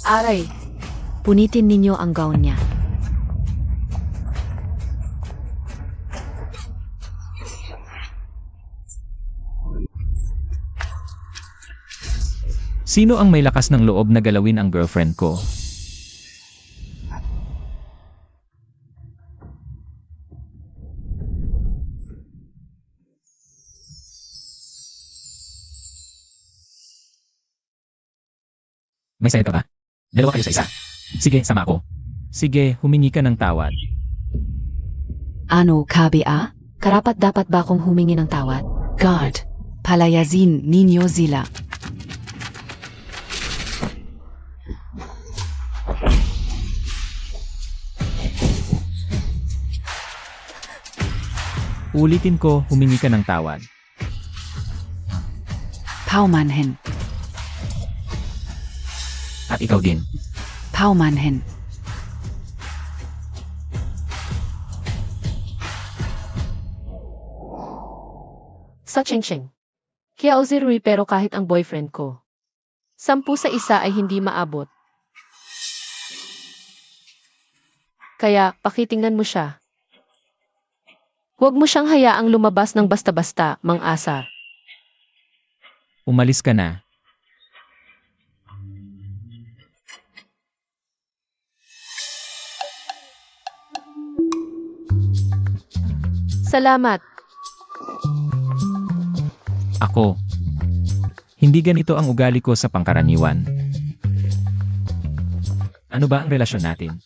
Aray, punitin ninyo ang gown niya. Sino ang may lakas ng loob na galawin ang girlfriend ko? May sayad ka ba? Dalawa kayo sa isa. Sige, sama ako. Sige, humingi ka ng tawad. Ano, Kabia? Karapat-dapat ba akong humingi ng tawad? God, palayazin ninyo sila. Ulitin ko, humingi ka ng tawad. Paumanhin. At ikaw din. Paumanhin. Sa Chingching. Kaya Rui pero kahit ang boyfriend ko. 10 sa isa ay hindi maabot. Kaya, pakitingnan mo siya. Huwag mo siyang hayaang lumabas ng basta-basta, mang-asa. Umalis ka na. Salamat. Ako. Hindi ganito ang ugali ko sa pangkaraniwan. Ano ba ang relasyon natin?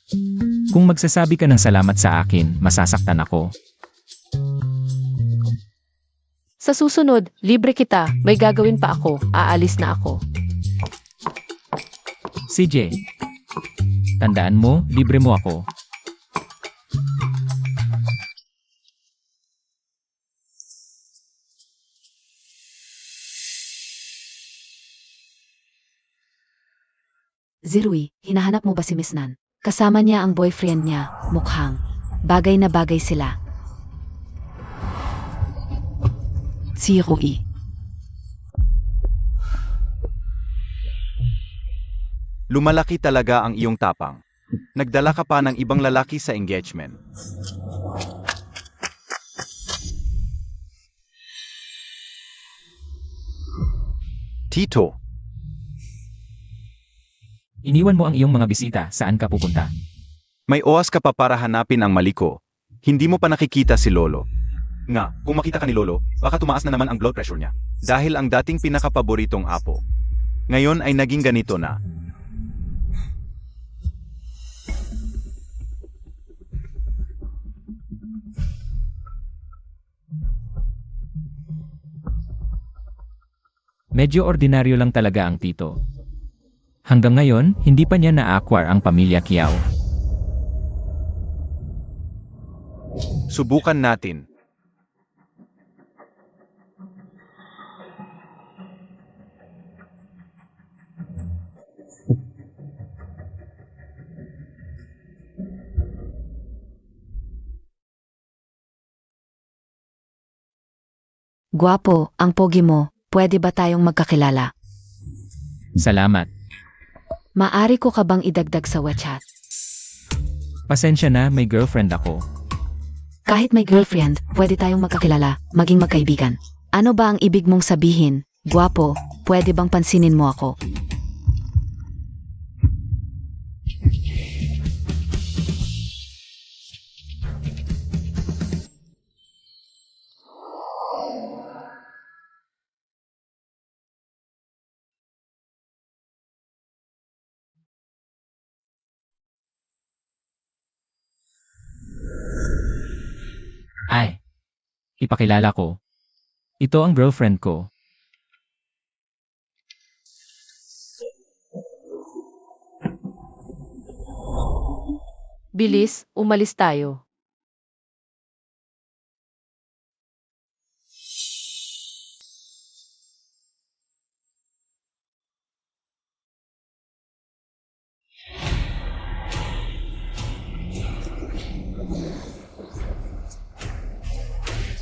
Kung magsasabi ka ng salamat sa akin, masasaktan ako. Sa susunod, libre kita. May gagawin pa ako. Aalis na ako. CJ. Tandaan mo, libre mo ako. Zirui, hinahanap mo ba si Miss Nan? Kasama niya ang boyfriend niya, mukhang. Bagay na bagay sila. Si Rui. Lumalaki talaga ang iyong tapang. Nagdala ka pa ng ibang lalaki sa engagement. Tito, Iniwan mo ang iyong mga bisita, saan ka pupunta? may oras ka pa para hanapin ang mali ko. Hindi mo pa nakikita si Lolo. Nga, kung makita ka ni Lolo, baka tumaas na naman ang blood pressure niya. Dahil ang dating pinakapaboritong apo. Ngayon ay naging ganito na. Medyo ordinaryo lang talaga ang tito. Hanggang ngayon, hindi pa niya na-acquire ang pamilya Kiao. Subukan natin. Guwapo, ang pogi mo. Pwede ba tayong magkakilala? Salamat. Maari ko ka bang idagdag sa WeChat? Pasensya na, may girlfriend ako. Kahit may girlfriend, pwede tayong magkakilala, maging magkaibigan. Ano ba ang ibig mong sabihin? Guwapo, pwede bang pansinin mo ako? Ay, ipakilala ko. Ito ang girlfriend ko. Bilis, umalis tayo.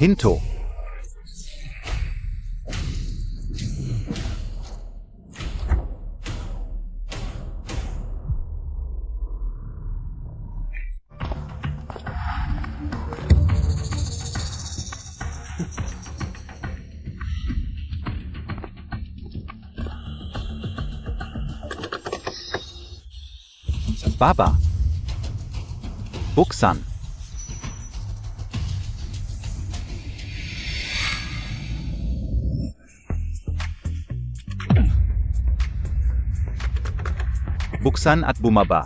Hinto. Baba. Buksan. Buksan at bumaba.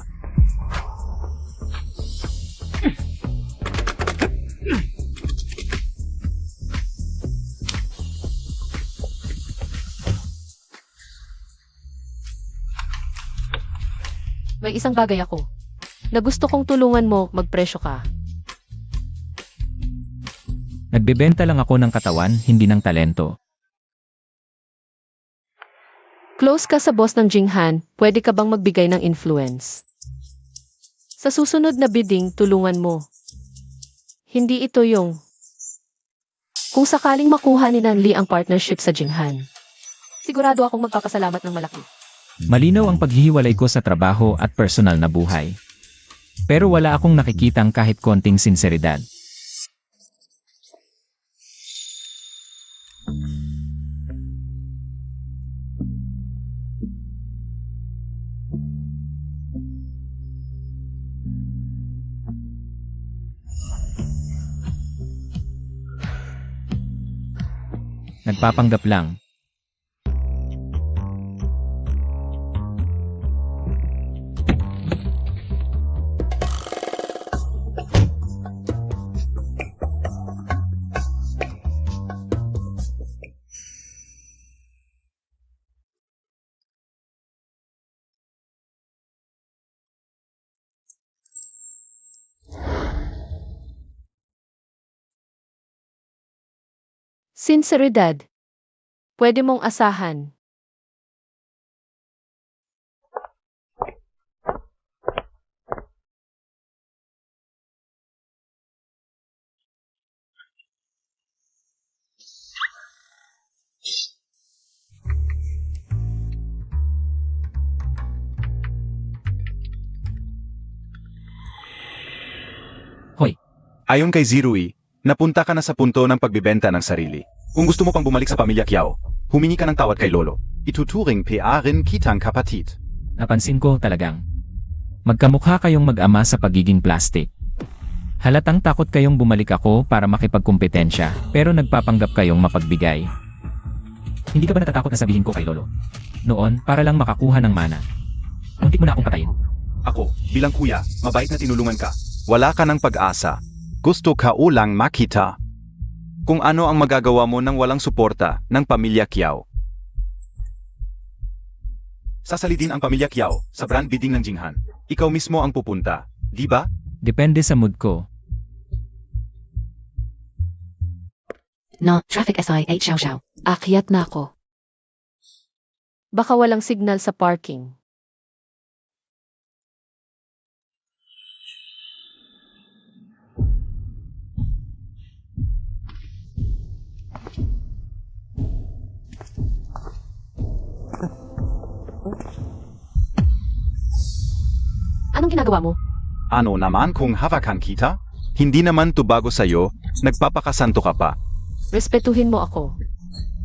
May isang bagay ako na gusto kong tulungan mo magpresyo ka. Nagbebenta lang ako ng katawan, hindi ng talento. Close ka sa boss ng Jinghan, pwede ka bang magbigay ng influence? Sa susunod na bidding, tulungan mo. Hindi ito yung kung sakaling makuha ni Nanli ang partnership sa Jinghan. Sigurado akong magpapasalamat ng malaki. Malinaw ang paghihiwalay ko sa trabaho at personal na buhay. Pero wala akong nakikitang kahit konting sinseridad. Nagpapanggap lang. Sinseridad. Pwede mong asahan. Hoy, Ayon kay Zirui, napunta ka na sa punto ng pagbibenta ng sarili. Kung gusto mo pang bumalik sa pamilya Kiao, humingi ka ng tawad kay Lolo. Ituturing PA rin kitang kapatid. napansin ko talagang. Magkamukha kayong mag-ama sa pagiging plastic. Halatang takot kayong bumalik ako para makipagkumpetensya, pero nagpapanggap kayong mapagbigay. Hindi ka ba natatakot na sabihin ko kay Lolo? Noon, para lang makakuha ng mana. Muntik mo na akong patayin. Ako, bilang kuya, mabait na tinulungan ka. Wala ka ng pag-asa. Gusto ka ulang makita kung ano ang magagawa mo nang walang suporta ng pamilya Kiao. Sasalitin ang pamilya Kiao sa brand bidding ng Jinghan. Ikaw mismo ang pupunta, di ba? Depende sa mood ko. No, traffic SI 8 Xiao Xiao. Akyat na ako. Baka walang signal sa parking. Anong ginagawa mo? Ano naman kung hawakan kita? Hindi naman to bago sa'yo, nagpapakasanto ka pa. Respetuhin mo ako.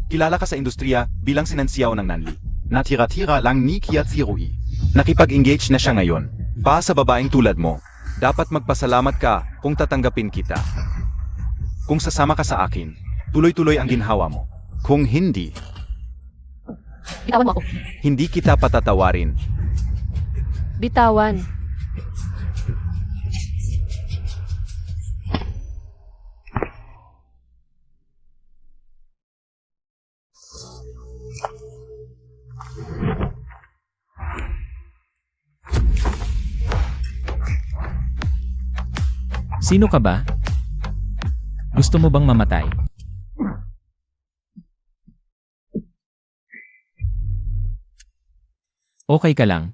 Kilala ka sa industriya bilang sinansiyaw ng Nanli. Natira-tira lang ni Kia Zirui. Nakipag-engage na siya ngayon. Pa sa babaeng tulad mo, dapat magpasalamat ka kung tatanggapin kita. Kung sasama ka sa akin, tuloy-tuloy ang ginhawa mo. Kung hindi, Bitawan mo ako. hindi kita patatawarin. Bitawan. Sino ka ba? Gusto mo bang mamatay? Okay ka lang.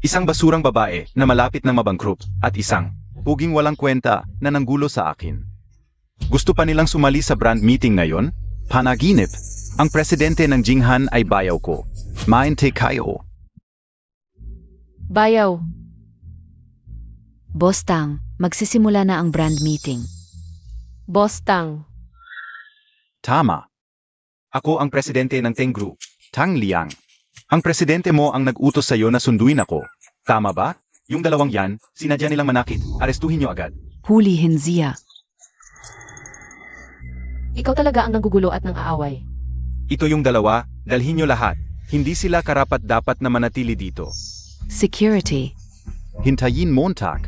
Isang basurang babae na malapit ng mabangkrut at isang puging walang kwenta na nanggulo sa akin. Gusto pa nilang sumali sa brand meeting ngayon? Panaginip. Ang presidente ng Jinghan ay bayaw ko. Mainte kayo. Bayaw. Boss Tang, magsisimula na ang brand meeting. Boss Tang. Tama. Ako ang presidente ng Teng Group, Tang Liang. Ang presidente mo ang nag-utos sa'yo na sunduin ako. Tama ba? Yung dalawang yan, sinadya nilang manakit. Arestuhin niyo agad. Hulihin Zia. Ikaw talaga ang nanggugulo at nang aaway. Ito yung dalawa, dalhin niyo lahat. Hindi sila karapat-dapat na manatili dito. Security. Hintayin Montag.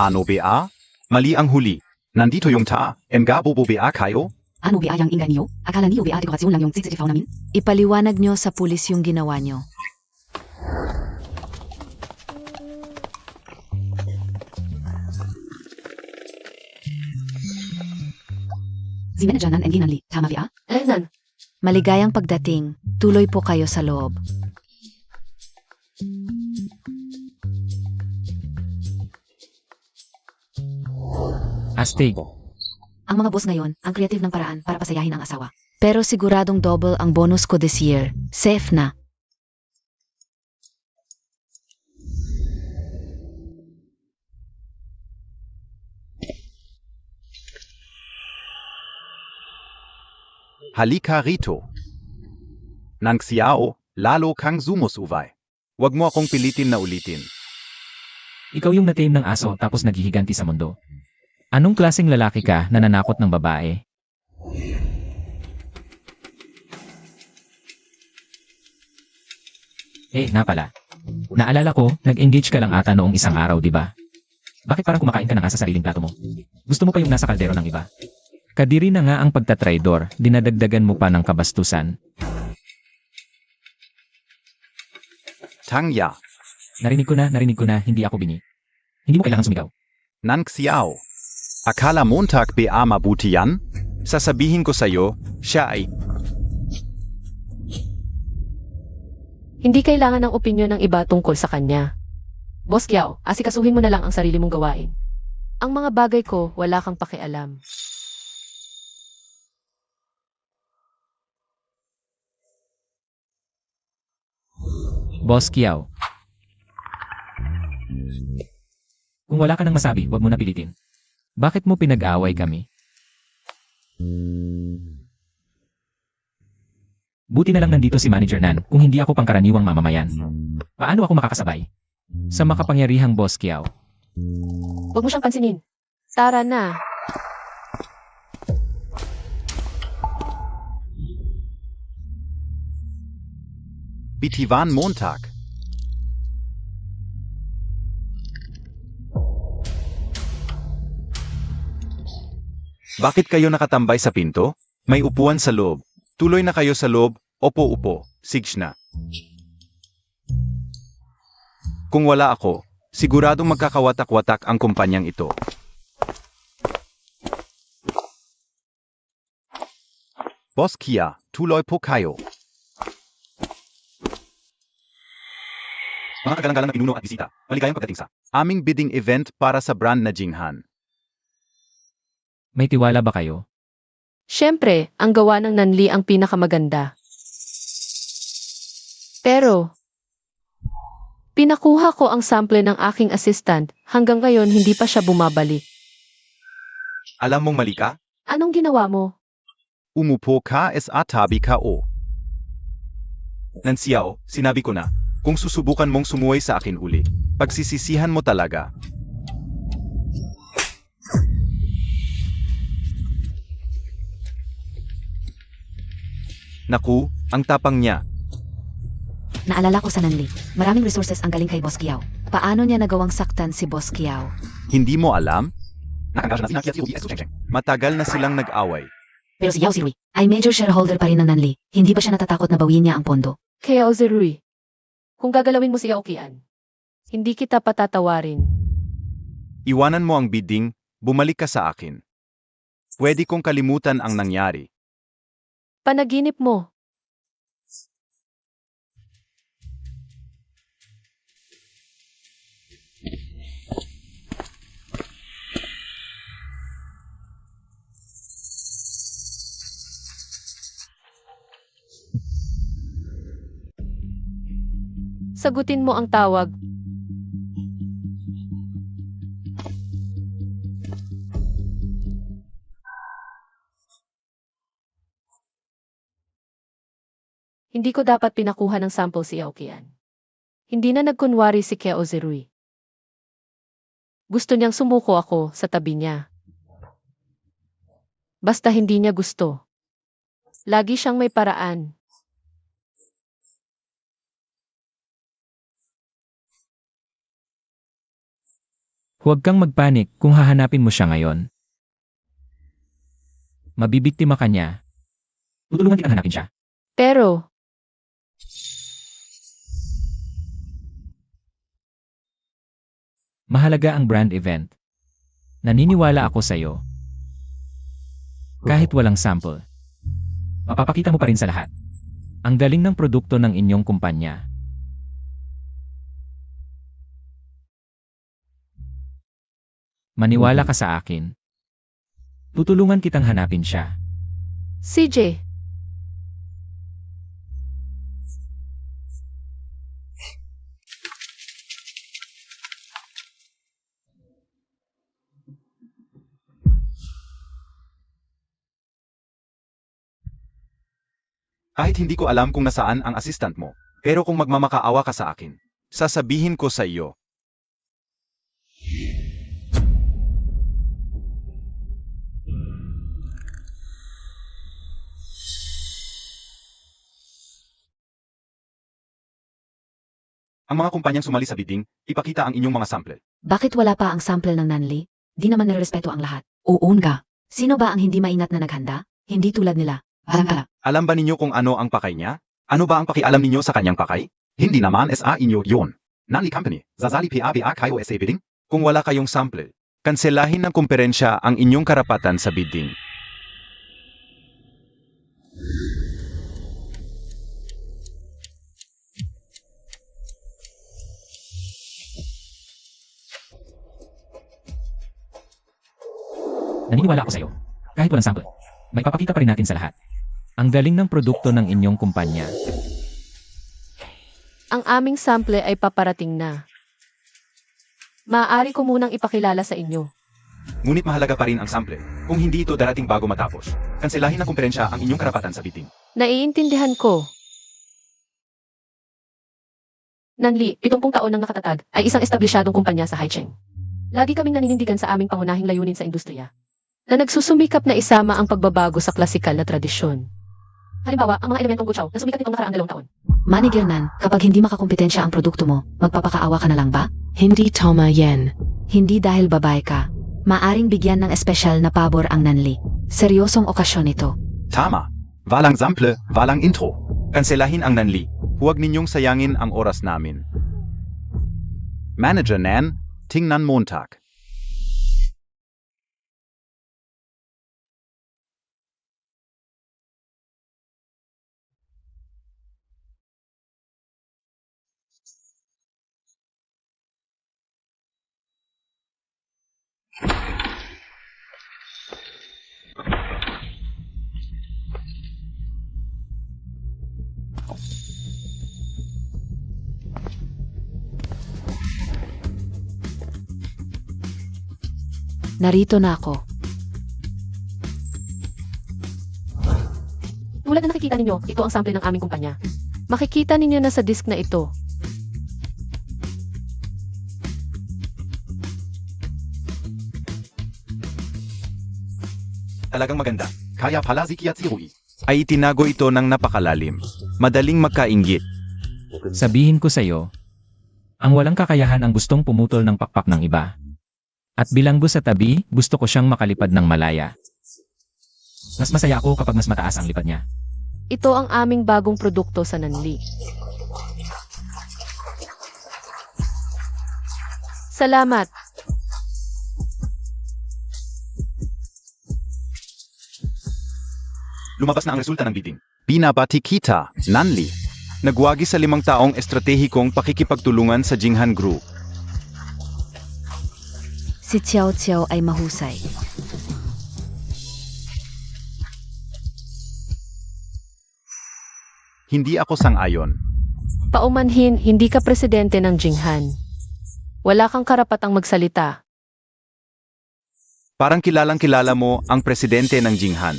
Ano ba? Mali ang huli. Nandito yung ta. Bobo ba kayo? Ano ba yung ingay niyo? Akala niyo ba dekorasyon lang yung CCTV namin? Ipaliwanag niyo sa pulis yung ginawa niyo. Si Manager ng Enginanli, tama ba? Alan, Maligayang pagdating. Tuloy po kayo sa loob. Astig. Ang mga boss ngayon, ang creative ng paraan para pasayahin ang asawa. Pero siguradong double ang bonus ko this year. Safe na. Halika rito. Nang siyao, lalo kang sumusuway. Huwag mo akong pilitin na ulitin. Ikaw yung natame ng aso tapos naghihiganti sa mundo. Anong klaseng lalaki ka na nanakot ng babae? Na pala. Naalala ko, nag-engage ka lang ata noong isang araw, di ba? Bakit parang kumakain ka na nga sa sariling plato mo? Gusto mo pa yung nasa kaldero ng iba? Kadiri na nga ang pagtatraidor, dinadagdagan mo pa ng kabastusan. Tangya, Narinig ko na, hindi ako bingi. Hindi mo kailangan sumigaw. nang siyao. Akala Montag ba mabuti yan? Sasabihin ko sa'yo, siya ay hindi kailangan ng opinyon ng iba tungkol sa kanya. Boss Kiao, asikasuhin mo na lang ang sarili mong gawain. Ang mga bagay ko, wala kang pakialam. Boss Kiao. Kung wala ka nang masabi, huwag mo na pilitin. Bakit mo pinag-aaway kami? Buti na lang nandito si Manager Nan kung hindi ako pangkaraniwang mamamayan. Paano ako makakasabay? Sa makapangyarihang Boss Kiao. Huwag mo siyang pansinin. Tara na. Bitivan Montag. Bakit kayo nakatambay sa pinto? May upuan sa loob. Tuloy na kayo sa loob. Opo. Sigs na. Kung wala ako, siguradong magkakawatak-watak ang kumpanyang ito. Boss Kia, tuloy po kayo. Mga kagalang-galang na pinuno at bisita, maligayang pagdating sa aming bidding event para sa brand na Jinghan. May tiwala ba kayo? Siyempre, ang gawa ng Nanli ang pinakamaganda. Pero, pinakuha ko ang sample ng aking assistant, hanggang ngayon hindi pa siya bumabalik. Alam mong mali ka? Anong ginawa mo? Umupo ka at tabi ka o. Nansiyaw, sinabi ko na, kung susubukan mong sumuway sa akin uli, pagsisisihan mo talaga. Naku, ang tapang niya. Naalala ko sa Nanli. Maraming resources ang galing kay Boss Kiao. Paano niya nagawang saktan si Boss Kiao? Hindi mo alam? Matagal na silang nag-away. Pero si Yao Zirui ay major shareholder pa rin ng Nanli. Hindi ba siya natatakot na bawiin niya ang pondo? Kaya Ozerui, kung gagalawin mo si Aokian, hindi kita patatawarin. Iwanan mo ang bidding, bumalik ka sa akin. Pwede kong kalimutan ang nangyari. Panaginip mo. Sagutin mo ang tawag. Hindi ko dapat pinakuha ng sample si Aokian. Hindi na nagkunwari si Keo Zerui. Gusto niyang sumuko ako sa tabi niya. Basta hindi niya gusto. Lagi siyang may paraan. Huwag kang magpanik kung hahanapin mo siya ngayon. Mabibiktima ka niya. Tutulungan kitang hanapin siya. Pero, Mahalaga ang brand event. Naniniwala ako sa'yo. Kahit walang sample. Mapapakita mo pa rin sa lahat. Ang galing ng produkto ng inyong kumpanya. Maniwala ka sa akin. Tutulungan kitang hanapin siya. CJ, Kahit hindi ko alam kung nasaan ang assistant mo, pero kung magmamakaawa ka sa akin, sasabihin ko sa iyo. Ang mga kumpanyang sumali sa bidding, ipakita ang inyong mga sample. Bakit wala pa ang sample ng Nanli? Di naman nirespeto ang lahat. Uun ka. Sino ba ang hindi maingat na naghanda? Hindi tulad nila. Alam. Alam ba ninyo kung ano ang pakay niya? Ano ba ang pakialam ninyo sa kanyang pakay? Hindi naman sa inyo yun. Nanli Company, zazali PABA kayo sa bidding? Kung wala kayong sample, kanselahin ng kumperensya ang inyong karapatan sa bidding. Naniniwala ako sa'yo. Kahit walang sample. May papakita pa rin natin sa lahat. Ang galing ng produkto ng inyong kumpanya. ang aming sample ay paparating na. Maaari ko munang ipakilala sa inyo. Ngunit mahalaga pa rin ang sample. Kung hindi ito darating bago matapos, kanselahin ng kumperensya ang inyong karapatan sa bidding. Naiintindihan ko. Nanli, 70 taon nang nakatatag, ay isang establisyadong kumpanya sa Haicheng. Lagi kaming naninindigan sa aming pangunahing layunin sa industriya, na nagsusumikap na isama ang pagbabago sa klasikal na tradisyon. Halimbawa, ang mga elementong gutsaw na sumikat nitong nakaraang 2 taon. Manager Nan, kapag hindi makakompetensya ang produkto mo, magpapakaawa ka na lang ba? Hindi tama yan. Hindi dahil babae ka. Maaring bigyan ng espesyal na pabor ang Nanli. Seryosong okasyon ito. Tama. Walang sample, walang intro. Kanselahin ang Nanli. Huwag ninyong sayangin ang oras namin. Manager Nan, tingnan Montag. Narito na ako. Tulad na nakikita ninyo, ito ang sample ng aming kumpanya. Makikita ninyo na sa disk na ito. Talagang maganda. Kaya pala si Kiyatsirui. Ay itinago ito ng napakalalim. Madaling magkainggit. Sabihin ko sa'yo, ang walang kakayahan ang gustong pumutol ng pakpak ng iba. At bilanggo sa tabi, gusto ko siyang makalipad ng malaya. Mas masaya ako kapag mas mataas ang lipad niya. Ito ang aming bagong produkto sa Nanli. Salamat. Lumabas na ang resulta ng bidding. Binabati kita, Nanli. Nagwagi sa 5 taong estratehikong pakikipagtulungan sa Jinghan Group. Si Xiao Xiao ay mahusay. Hindi ako sang-ayon. Paumanhin, hindi ka presidente ng Jinghan. Wala kang karapatang magsalita. Parang kilalang kilala mo ang presidente ng Jinghan.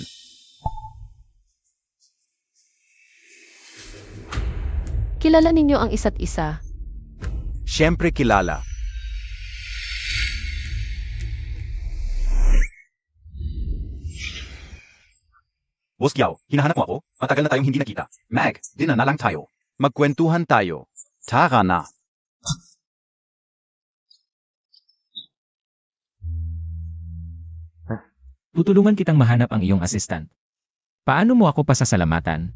Kilala ninyo ang isa't isa. Siyempre kilala. Boss Giao, hinahanap mo ako? Matagal na tayong hindi nakita. Mag, dinner na lang tayo. Magkwentuhan tayo. Tara na. Tutulungan kitang mahanap ang iyong assistant. Paano mo ako pasasalamatan?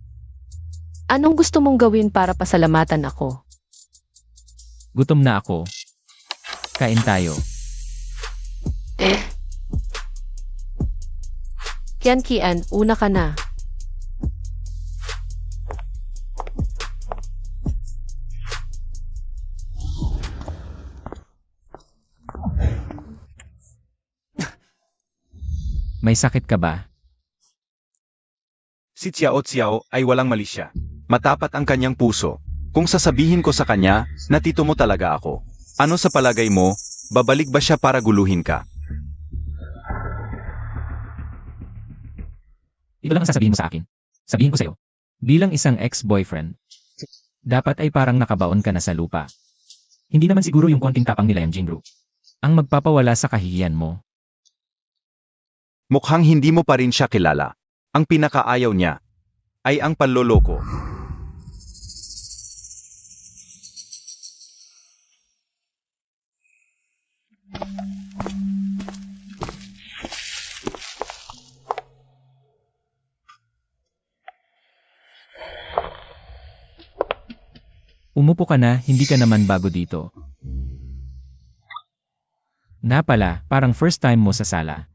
Anong gusto mong gawin para pasalamatan ako? Gutom na ako. Kain tayo. Kian, una ka na. May sakit ka ba? Si Xiao Xiao ay walang mali siya. Matapat ang kanyang puso. Kung sasabihin ko sa kanya, na tito mo talaga ako. Ano sa palagay mo, babalik ba siya para guluhin ka? Ito lang ang sasabihin mo sa akin. Sabihin ko sa'yo. Bilang isang ex-boyfriend, dapat ay parang nakabaon ka na sa lupa. Hindi naman siguro yung konting tapang nila yung Jinru ang magpapawala sa kahihiyan mo. Mukhang hindi mo pa rin siya kilala. Ang pinakaayaw niya ay ang panloloko. Umupo ka na, hindi ka naman bago dito. Na pala, parang first time mo sa sala.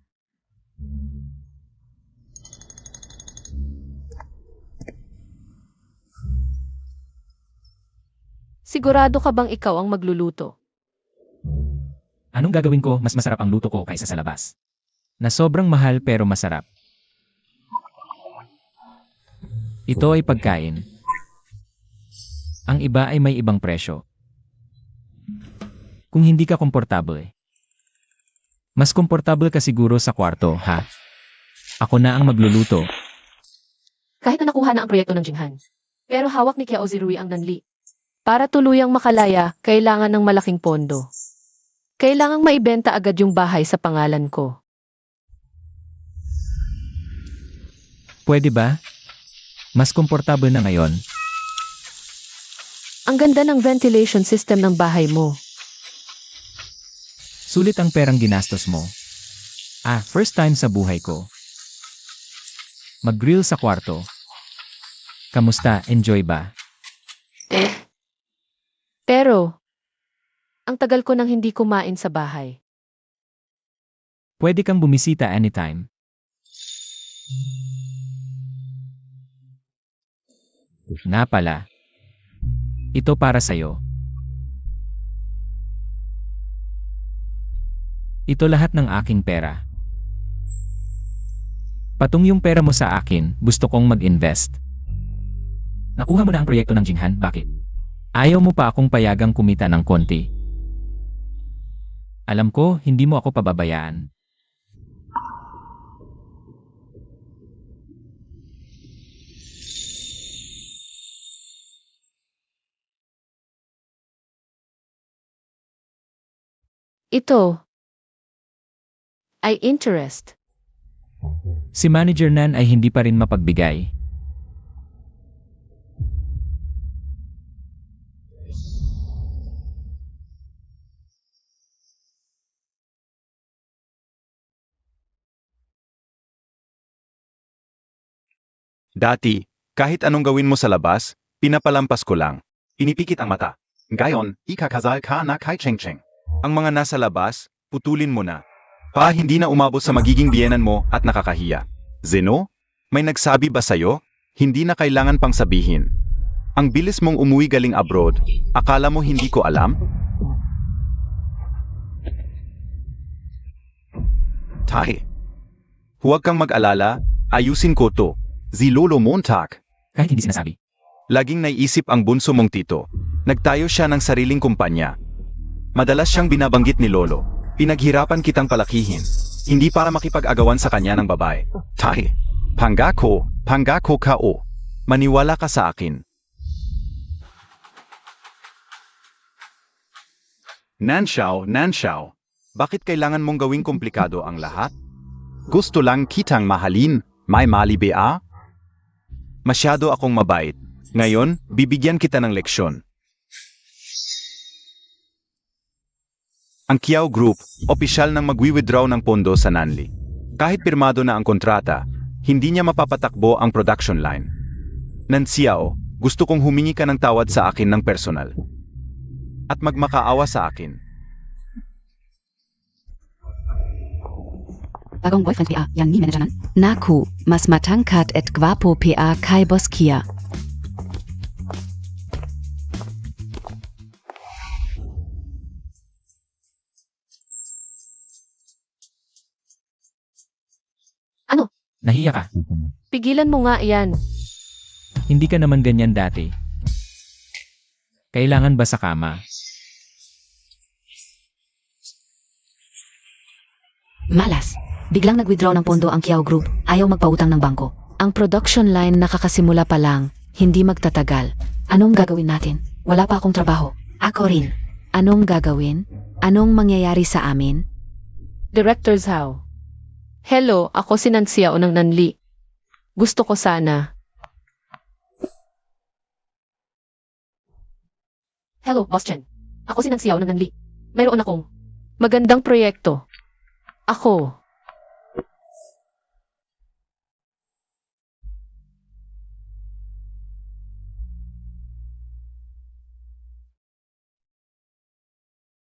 Sigurado ka bang ikaw ang magluluto? Anong gagawin ko? Mas masarap ang luto ko kaysa sa labas. Na sobrang mahal pero masarap. Ito ay pagkain. Ang iba ay may ibang presyo. Kung hindi ka komportable, mas komportable ka siguro sa kwarto, ha? Ako na ang magluluto. Kahit na nakuha na ang proyekto ng Jinghan. Pero hawak ni Xiao Zirui ang Nanli. Para tuluyang makalaya, kailangan ng malaking pondo. Kailangang maibenta agad yung bahay sa pangalan ko. Pwede ba? Mas komportable na ngayon. Ang ganda ng ventilation system ng bahay mo. Sulit ang perang ginastos mo. First time sa buhay ko. Mag-grill sa kwarto. Kamusta? Enjoy ba? Pero, ang tagal ko nang hindi kumain sa bahay. Pwede kang bumisita anytime. Na pala. Ito para sa'yo. Ito lahat ng aking pera. Patung yung pera mo sa akin, gusto kong mag-invest. Nakuha mo na ang proyekto ng Jinghan, bakit? Ayaw mo pa akong payagang kumita ng konti. Alam ko, hindi mo ako pababayaan. Ito ay interest. Si Manager Nan ay hindi pa rin mapagbigay. Dati, kahit anong gawin mo sa labas, pinapalampas ko lang. Pinipikit ang mata. Ngayon, ikakasal ka na kay Cheng Cheng. Ang mga nasa labas, putulin mo na. Hindi na umabot sa magiging biyenan mo at nakakahiya. Zeno, may nagsabi ba sa'yo? Hindi na kailangan pang sabihin. Ang bilis mong umuwi galing abroad, akala mo hindi ko alam? Tahi. Huwag kang mag-alala, ayusin ko to. Lolo Montag. Kahit hindi sinasabi. Laging naiisip ang bunso mong tito. Nagtayo siya ng sariling kumpanya. Madalas siyang binabanggit ni Lolo. Pinaghirapan kitang palakihin. Hindi para makipag-agawan sa kanya ng babae. Tahi. Pangako ka o. Maniwala ka sa akin. Nanxiao. Bakit kailangan mong gawing komplikado ang lahat? Gusto lang kitang mahalin, may mali ba? Masyado akong mabait. Ngayon, bibigyan kita ng leksyon. Ang Kiao Group, opisyal nang magwi-withdraw ng pondo sa Nanli. Kahit pirmado na ang kontrata, hindi niya mapapatakbo ang production line. Nanxiao, gusto kong humingi ka ng tawad sa akin ng personal. At magmakaawa sa akin. Bagong boyfriend PA, yang ni manager nan? Naku, mas matangkat at gwapo PA kay Boss Kia. Nahiya ka. Pigilan mo nga yan. Hindi ka naman ganyan dati. Kailangan ba sa kama? Malas. Biglang nag-withdraw ng pondo ang Kiao Group. Ayaw magpautang ng bangko. Ang production line nakakasimula pa lang. Hindi magtatagal. Anong gagawin natin? Wala pa akong trabaho. Ako rin. Anong gagawin? Anong mangyayari sa amin? Director's How. Hello, ako si Nanxiao ng Nanli. Gusto ko sana. Hello, Boss Chen. Ako si Nanxiao ng Nanli. Mayroon akong magandang proyekto. Ako.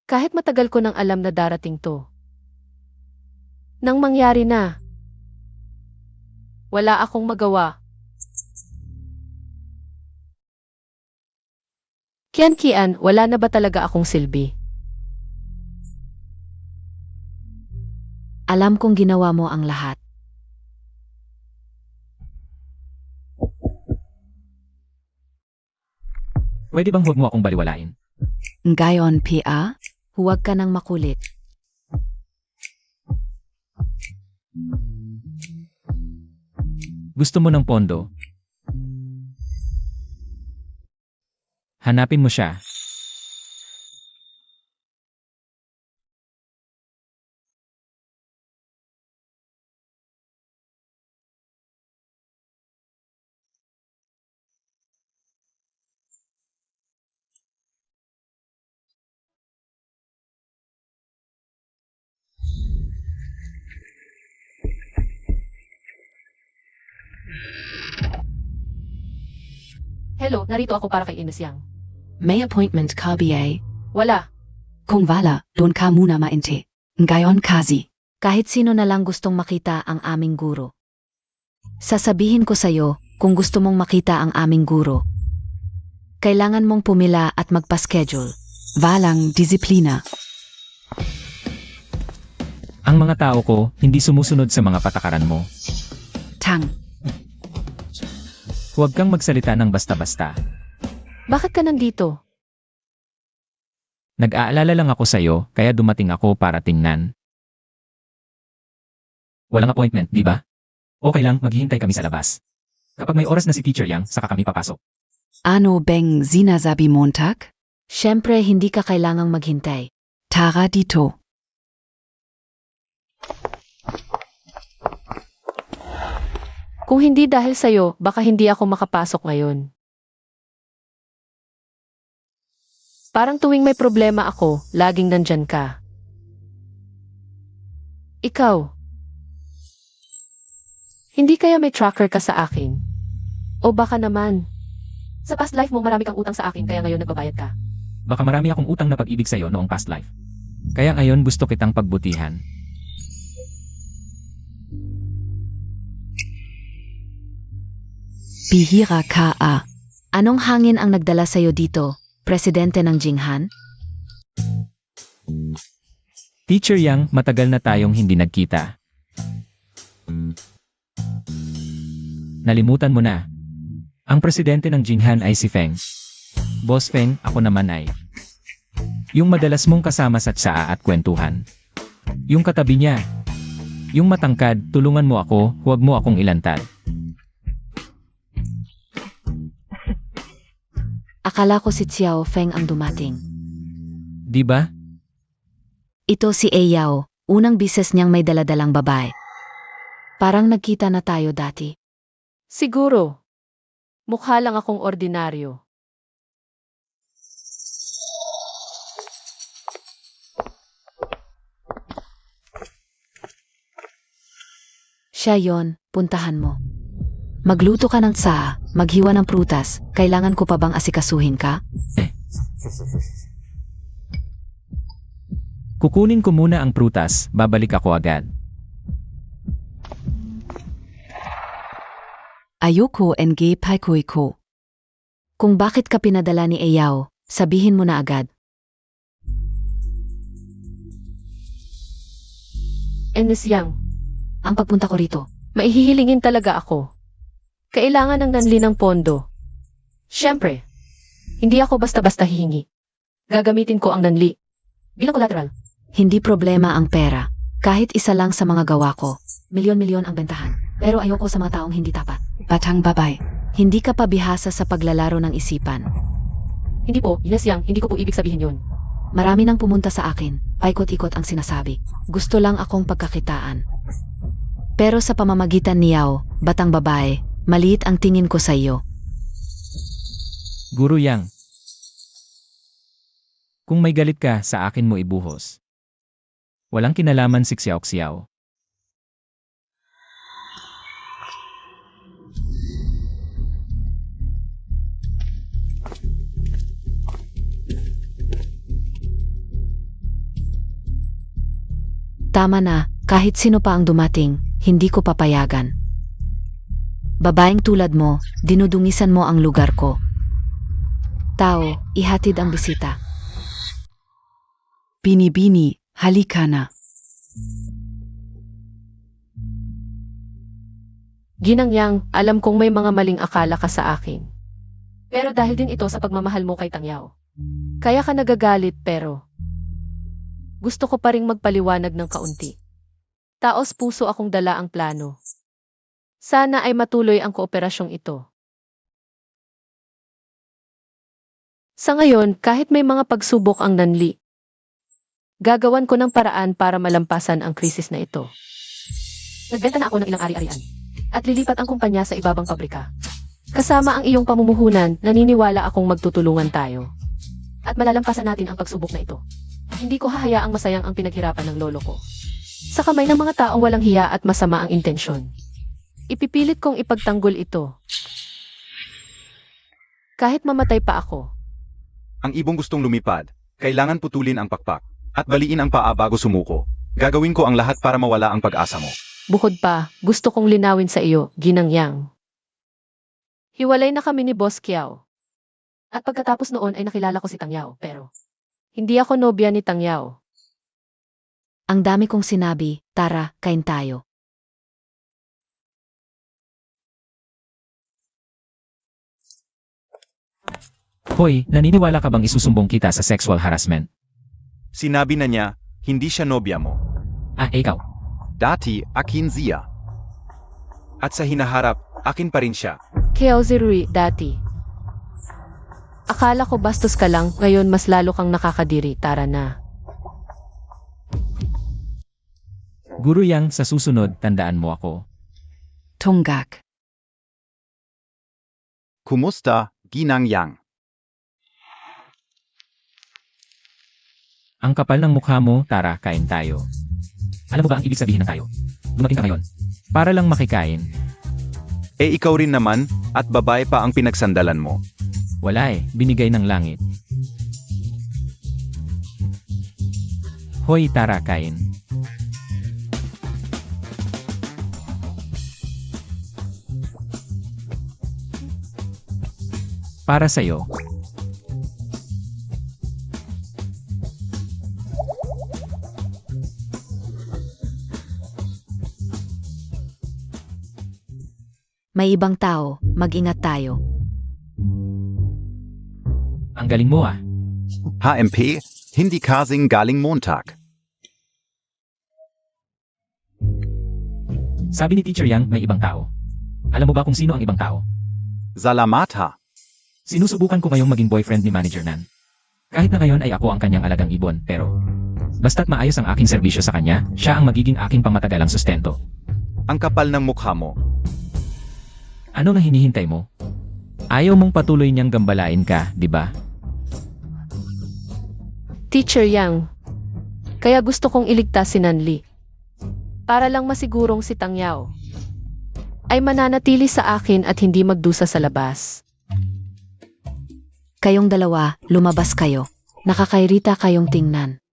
Kahit matagal ko nang alam na darating to. Nang mangyari na. Wala akong magawa. Kian, wala na ba talaga akong silbi? Alam kong ginawa mo ang lahat. Pwede bang huwag mo akong baliwalain? Ngayon, PA, huwag ka nang makulit. Gusto mo ng pondo? Hanapin mo siya. Hello, narito ako para kay Ines Yang. May appointment ka, BA. Wala. Kung wala, doon ka muna mainte. Ngayon, Kazi. Kahit sino na lang gustong makita ang aming guro. Sasabihin ko sa'yo kung gusto mong makita ang aming guro. Kailangan mong pumila at magpa-schedule. Walang disiplina. Ang mga tao ko, hindi sumusunod sa mga patakaran mo. Tang. Huwag kang magsalita ng basta-basta. Bakit ka nandito? Nag-aalala lang ako sa'yo, kaya dumating ako para tingnan. Walang appointment, di ba? Okay lang, maghihintay kami sa labas. Kapag may oras na si Teacher Yang, saka kami papasok. Ano bang sinasabi Montag? Siyempre, hindi ka kailangang maghintay. Tara dito. Kung hindi dahil sa'yo, baka hindi ako makapasok ngayon. Parang tuwing may problema ako, laging nandyan ka. Ikaw. Hindi kaya may tracker ka sa akin? O baka naman, sa past life mo marami kang utang sa akin kaya ngayon nagbabayad ka. Baka marami akong utang na pag-ibig sa'yo noong past life. Kaya ngayon gusto kitang pagbutihan. Bihira ka ah. Anong hangin ang nagdala sa'yo dito, presidente ng Jinghan? Teacher Yang, matagal na tayong hindi nagkita. Nalimutan mo na. Ang presidente ng Jinghan ay si Feng. Boss Feng, ako naman ay yung madalas mong kasama sa tsaa at kwentuhan. Yung katabi niya. Yung matangkad, tulungan mo ako, huwag mo akong ilantad. Akala ko si Xiao Feng ang dumating. Di ba? Ito si Eyaw, unang bises niyang may daladalang babae. Parang nagkita na tayo dati. Siguro. Mukha lang akong ordinaryo. Siya yon, puntahan mo. Magluto ka ng tsaa, maghiwa ng prutas, kailangan ko pa bang asikasuhin ka? Kukunin ko muna ang prutas, babalik ako agad. Ayoko enge paikoy ko. Kung bakit ka pinadala ni Eyaw, sabihin mo na agad. Enes Yang, Ang pagpunta ko rito, maihihilingin talaga ako. Kailangan ng nanli ng pondo. Siyempre, hindi ako basta-basta hihingi. Gagamitin ko ang nanli bilang collateral. hindi problema ang pera. Kahit isa lang sa mga gawa ko, milyon-milyon ang bentahan. Pero ayoko sa mga taong hindi tapat. Batang babay, hindi ka pabihasa sa paglalaro ng isipan. Hindi po, Ines Yang, hindi ko po ibig sabihin yun. Marami nang pumunta sa akin, paikot-ikot ang sinasabi. Gusto lang akong pagkakitaan. Pero sa pamamagitan niyaw, batang babae, maliit ang tingin ko sa iyo. Guru Yang. Kung may galit ka, sa akin mo ibuhos. Walang kinalaman si Xiao. Tama na, kahit sino pa ang dumating, hindi ko papayagan. Babaeng tulad mo, dinudungisan mo ang lugar ko. Tao, ihatid ang bisita. Bini-bini, halika na. Ginang Yang, alam kong may mga maling akala ka sa akin. Pero dahil din ito sa pagmamahal mo kay Tangyaw. Kaya ka nagagalit pero gusto ko pa ring magpaliwanag ng kaunti. Taos puso akong dala ang plano. Sana ay matuloy ang kooperasyong ito. Sa ngayon, kahit may mga pagsubok ang nanli, gagawan ko ng paraan para malampasan ang krisis na ito. Nagbenta na ako ng ilang ari-arian at lilipat ang kumpanya sa ibabang pabrika. Kasama ang iyong pamumuhunan, naniniwala akong magtutulungan tayo. At malalampasan natin ang pagsubok na ito. Hindi ko hahayaang masayang ang pinaghirapan ng lolo ko. Sa kamay ng mga taong walang hiya at masama ang intensyon. Ipipilit kong ipagtanggol ito. Kahit mamatay pa ako. Ang ibong gustong lumipad, kailangan putulin ang pakpak at baliin ang paa bago sumuko. Gagawin ko ang lahat para mawala ang pag-asa mo. Bukod pa, gusto kong linawin sa iyo, Ginang Yang. Hiwalay na kami ni Boss Kiao. At pagkatapos noon ay nakilala ko si Tangyaw, pero hindi ako nobya ni Tangyaw. Ang dami kong sinabi, tara, kain tayo. Hoy, naniniwala ka bang isusumbong kita sa sexual harassment? Sinabi na niya, hindi siya nobya mo. Ah, ikaw. Dati, akin siya. At sa hinaharap, akin pa rin siya. Kiao Zirui, dati. Akala ko bastos ka lang, ngayon mas lalo kang nakakadiri, tara na. Guru Yang, sa susunod, tandaan mo ako. Tunggak. Kumusta, Ginang Yang? Ang kapal ng mukha mo, tara, kain tayo. Alam mo ba ang ibig sabihin ng tayo? Dumating ka ngayon. Para lang makikain. Eh ikaw rin naman, at babae pa ang pinagsandalan mo. Wala eh, binigay ng langit. Hoy, tara, kain. Para sa'yo. May ibang tao, mag-ingat tayo. Ang galing mo ah. HMP, hindi kasing galing Montag. Sabi ni Teacher Yang, may ibang tao. Alam mo ba kung sino ang ibang tao? Salamat ha. Sinusubukan ko ngayong maging boyfriend ni Manager Nan. Kahit na ngayon ay ako ang kanyang alagang ibon, pero Basta't maayos ang aking serbisyo sa kanya, siya ang magiging aking pangmatagalang sustento. Ang kapal ng mukha mo. Ano na hinihintay mo? Ayaw mong patuloy niyang gambalain ka, di ba? Teacher Yang. Kaya gusto kong iligtas si Nanli. Para lang masigurong si Tang Yao ay mananatili sa akin at hindi magdusa sa labas. Kayong dalawa, lumabas kayo. Nakakairita kayong tingnan.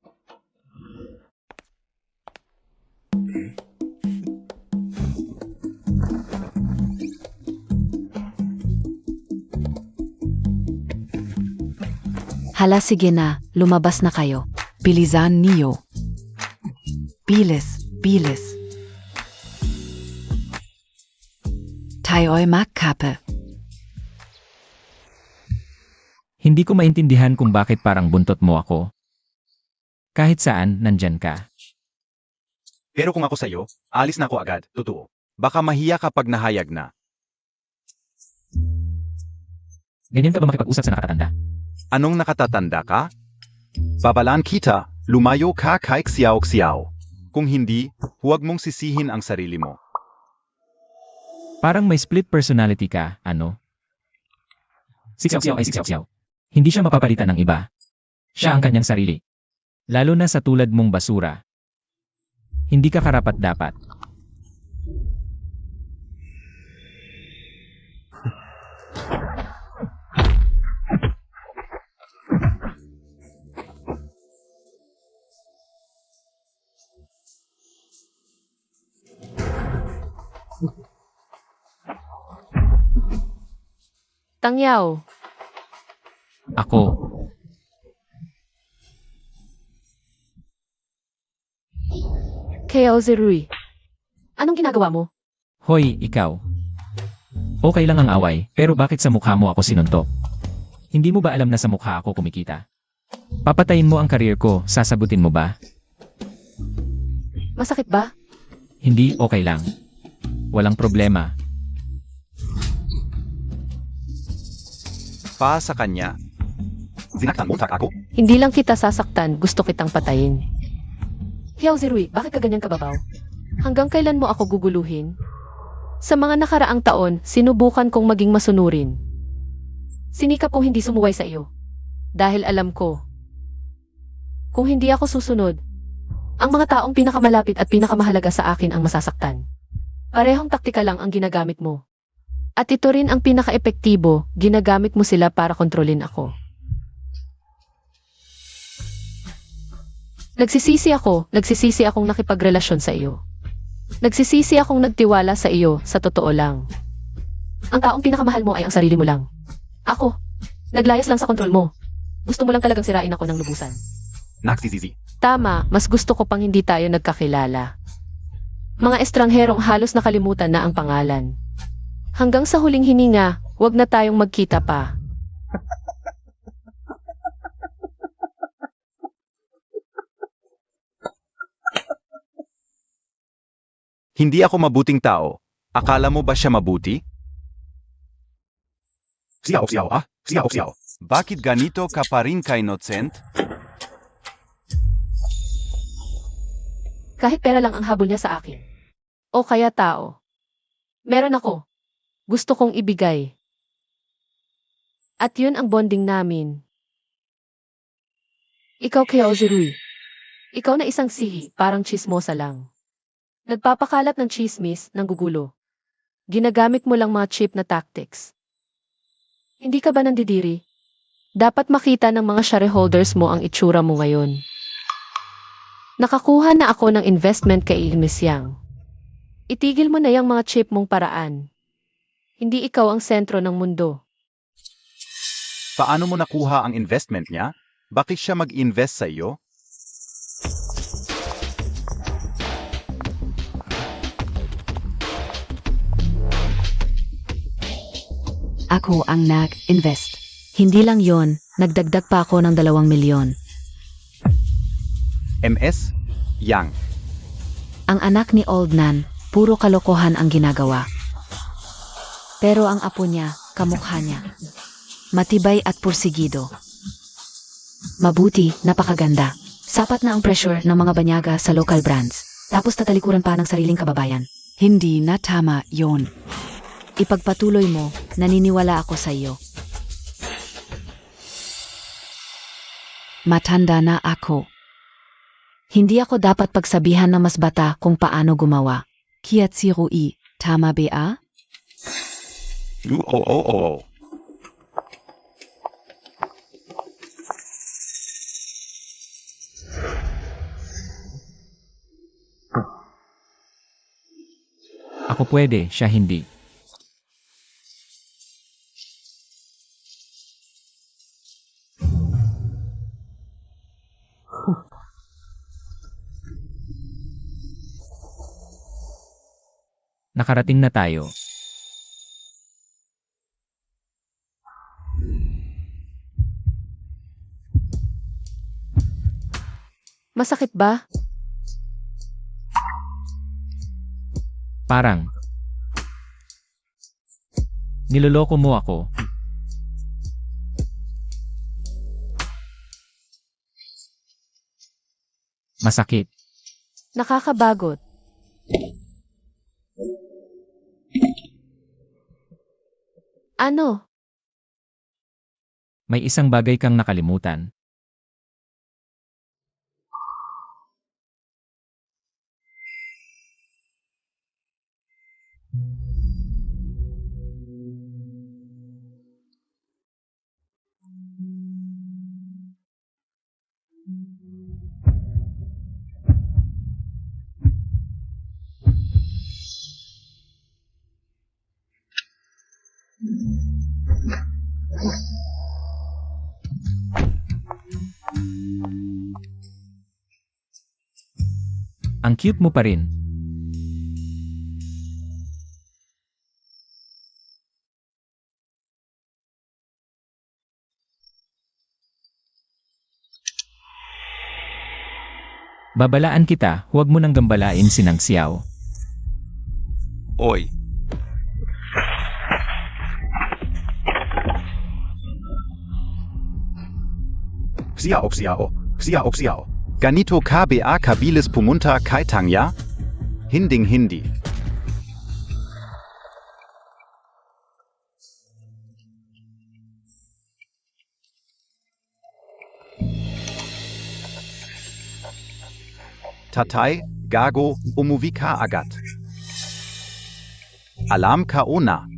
Hala, sige na, lumabas na kayo. Bilisan niyo. Bilis, bilis. Tayo'y magkape. Hindi ko maintindihan kung bakit parang buntot mo ako. Kahit saan, nandyan ka. Pero kung ako sa'yo, alis na ako agad, totoo. Baka mahiya kapag nahayag na. Ganyan ka ba makipag-usap sa nakatatanda? Anong nakatatanda ka? Babalaan kita, lumayo ka kay ksiyaw-ksiyaw. Kung hindi, huwag mong sisihin ang sarili mo. Parang may split personality ka, ano? Si Xiao Xiao ay si Xiao Xiao. Hindi siya mapapalitan ng iba. Siya ang kanyang sarili. Lalo na sa tulad mong basura. Hindi ka karapat-dapat. Tang Yao, Ako, Keo Zerui. Anong ginagawa mo? hoy, ikaw. Okay lang ang away, pero bakit sa mukha mo ako sinuntok? Hindi mo ba alam na sa mukha ako kumikita? Papatayin mo ang career ko, sasagutin mo ba? Masakit ba? Hindi, okay lang. Walang problema. Pa sa kanya. Sinaktan mo ako? Hindi lang kita sasaktan, gusto kitang patayin. Keo Zerui, bakit ka ganyan kababaw? Hanggang kailan mo ako guguluhin? Sa mga nakaraang taon, sinubukan kong maging masunurin. Sinikap kong hindi sumuway sa iyo. Dahil alam ko, kung hindi ako susunod, ang mga taong pinakamalapit at pinakamahalaga sa akin ang masasaktan. Parehong taktika lang ang ginagamit mo. At ito rin ang pinaka-epektibo, ginagamit mo sila para kontrolin ako. Nagsisisi akong nakipagrelasyon sa iyo. Nagsisisi akong nagtiwala sa iyo, sa totoo lang. Ang taong pinakamahal mo ay ang sarili mo lang. Ako, naglayas lang sa kontrol mo. Gusto mo lang talagang sirain ako ng lubusan. Nagsisisi. Tama, mas gusto ko pang hindi tayo nagkakilala. Mga estrangherong halos nakalimutan na ang pangalan. Hanggang sa huling hininga, wag na tayong magkita pa. Hindi ako mabuting tao. Akala mo ba siya mabuti? Ksiyaw-ksiyaw ah? Ksiyaw-ksiyaw. Bakit ganito ka pa rin kay Nocent? Kahit pera lang ang habol niya sa akin. O kaya tao. Meron ako. Gusto kong ibigay. At yun ang bonding namin. Ikaw Keo Zerui. Ikaw na isang sihi, parang chismosa lang. Nagpapakalat ng chismis, ng gugulo. Ginagamit mo lang mga cheap na tactics. Hindi ka ba nandidiri? Dapat makita ng mga shareholders mo ang itsura mo ngayon. Nakakuha na ako ng investment kay Miss Yang. Itigil mo na yung mga cheap mong paraan. Hindi ikaw ang sentro ng mundo. Paano mo nakuha ang investment niya? Bakit siya mag-invest sa iyo? Ako ang nag-invest. Hindi lang yon, nagdagdag pa ako ng 2 milyon. MS? Yang. Ang anak ni Old Nan, puro kalokohan ang ginagawa. Pero ang apo niya, kamukha niya. Matibay at pursigido. Mabuti, napakaganda. Sapat na ang pressure ng mga banyaga sa local brands. Tapos tatalikuran pa ng sariling kababayan. Hindi na tama yon. Ipagpatuloy mo, naniniwala ako sa iyo. Matanda na ako. Hindi ako dapat pagsabihan na mas bata kung paano gumawa. Kiatsirui, tama ba? Oo. Ako pwede, siya hindi. Nakarating na tayo. Masakit ba? Parang. Niloloko mo ako. Masakit. Nakakabagot. Ano? May isang bagay kang nakalimutan. Ang cute mo pa rin. Babalaan kita, huwag mo nang gambalain si Nang Xiao. Oy. Xiao. Ganito KBA kabilis pumunta kay Tangya? Hindi. Tatay, gago, umuwi ka agad. Alam ka una.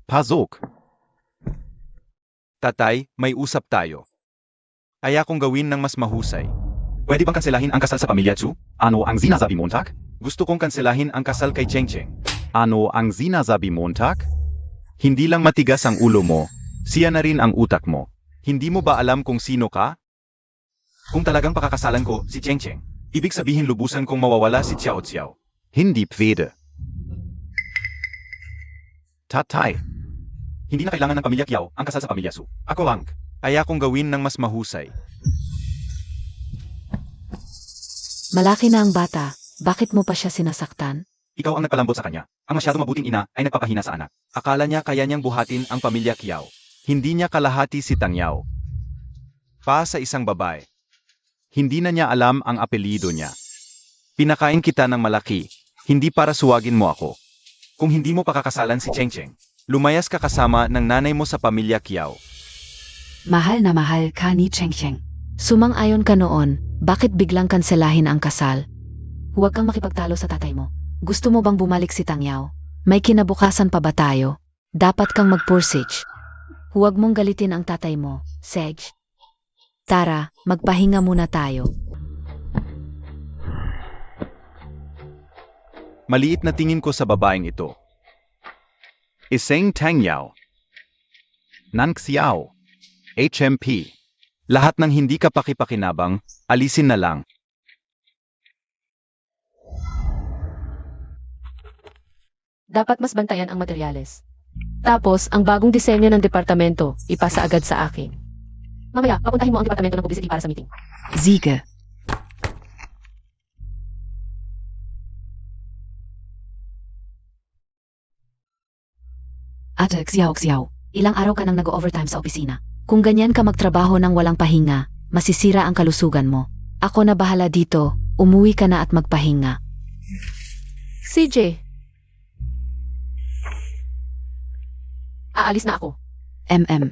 Pasok. Tatay, may usap tayo. Kaya kong gawin ng mas mahusay. Pwede bang kanselahin ang kasal sa pamilya Chu? Ano ang sinasabi Montag? Gusto kong kanselahin ang kasal kay Cheng Cheng. Ano ang sinasabi Montag? Hindi lang matigas ang ulo mo, siya na rin ang utak mo. Hindi mo ba alam kung sino ka? Kung talagang pakakasalan ko si Cheng Cheng, ibig sabihin lubusan kong mawawala si Xiao Xiao. Hindi pwede. Tatay. Hindi na kailangan ng pamilya Kiao ang kasal sa pamilya Su. Ako lang. Kaya kong gawin ng mas mahusay. Malaki na ang bata. Bakit mo pa siya sinasaktan? Ikaw ang nagpalambot sa kanya. Ang masyadong mabuting ina ay nagpapahina sa anak. Akala niya kaya niyang buhatin ang pamilya Kiao. Hindi niya kalahati si Tang Yao. Pa sa isang babae. Hindi na niya alam ang apelyido niya. Pinakain kita ng malaki, hindi para suwagin mo ako. Kung hindi mo pakakasalan si Cheng Cheng, lumayas ka kasama ng nanay mo sa pamilya Kiao. Mahal na mahal ka ni Cheng Cheng. Sumang-ayon ka noon, bakit biglang kanselahin ang kasal? Huwag kang makipagtalo sa tatay mo. Gusto mo bang bumalik si Tang Yao? May kinabukasan pa ba tayo? Dapat kang magpursige. Huwag mong galitin ang tatay mo, Sej. Tara, magpahinga muna tayo. Maliit na tingin ko sa babaeng ito. Iseng Tang Yao. Nang Xiao. HMP. Lahat ng hindi ka pakipakinabang, alisin na lang. Dapat mas bantayan ang materyales. Tapos, ang bagong disenyo ng departamento, ipasa agad sa akin. Mamaya, papuntahin mo ang departamento ng publicity para sa meeting. Sige. Ate, ksiyaw. Ilang araw ka nang nag-overtime sa opisina. Kung ganyan ka magtrabaho ng walang pahinga, masisira ang kalusugan mo. Ako na bahala dito, umuwi ka na at magpahinga. CJ. Aalis na ako. MM.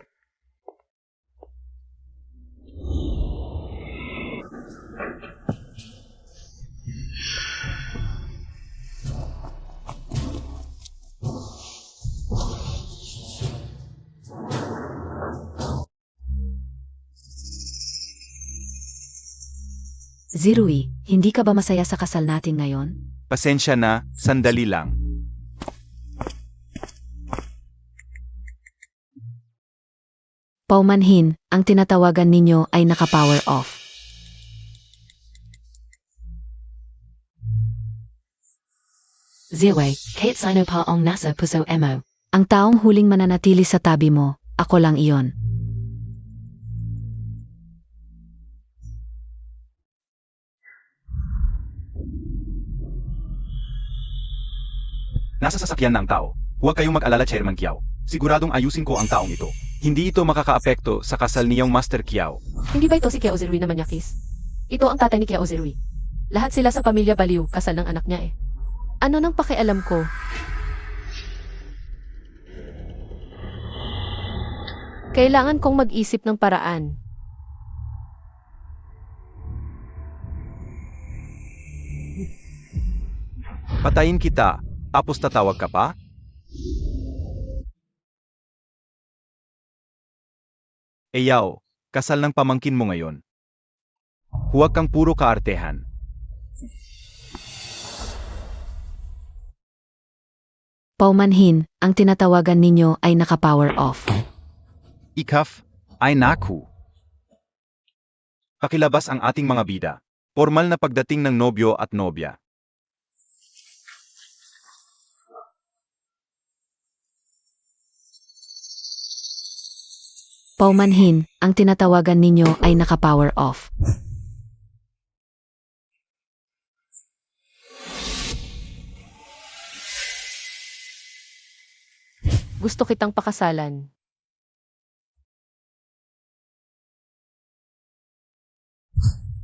Zirui, hindi ka ba masaya sa kasal natin ngayon? Pasensya na, sandali lang. Paumanhin, ang tinatawagan ninyo ay naka-power off. Ziwei, kahit sino pa ang nasa puso mo. Ang taong huling mananatili sa tabi mo, ako lang iyon. Nasa sasakyan na ang tao. Huwag kayong mag-alala, Chairman Kiao. Siguradong ayusin ko ang taong ito. Hindi ito makakaapekto sa kasal niyang Master Kiao. Hindi ba ito si Kiao Zerui na manyakis? Ito ang tatay ni Kiao Zerui. Lahat sila sa pamilya baliw, kasal ng anak niya eh. Ano nang pakialam ko? Kailangan kong mag-isip ng paraan. Patayin kita, tapos tatawag ka pa? Eyaw, kasal ng pamangkin mo ngayon. Huwag kang puro kaartehan. Paumanhin, ang tinatawagan ninyo ay naka-power off. Ikaf, ay naku. Pakilabas ang ating mga bida. Formal na pagdating ng nobyo at nobya. Paumanhin, ang tinatawagan ninyo ay naka-power off. Gusto kitang pakasalan.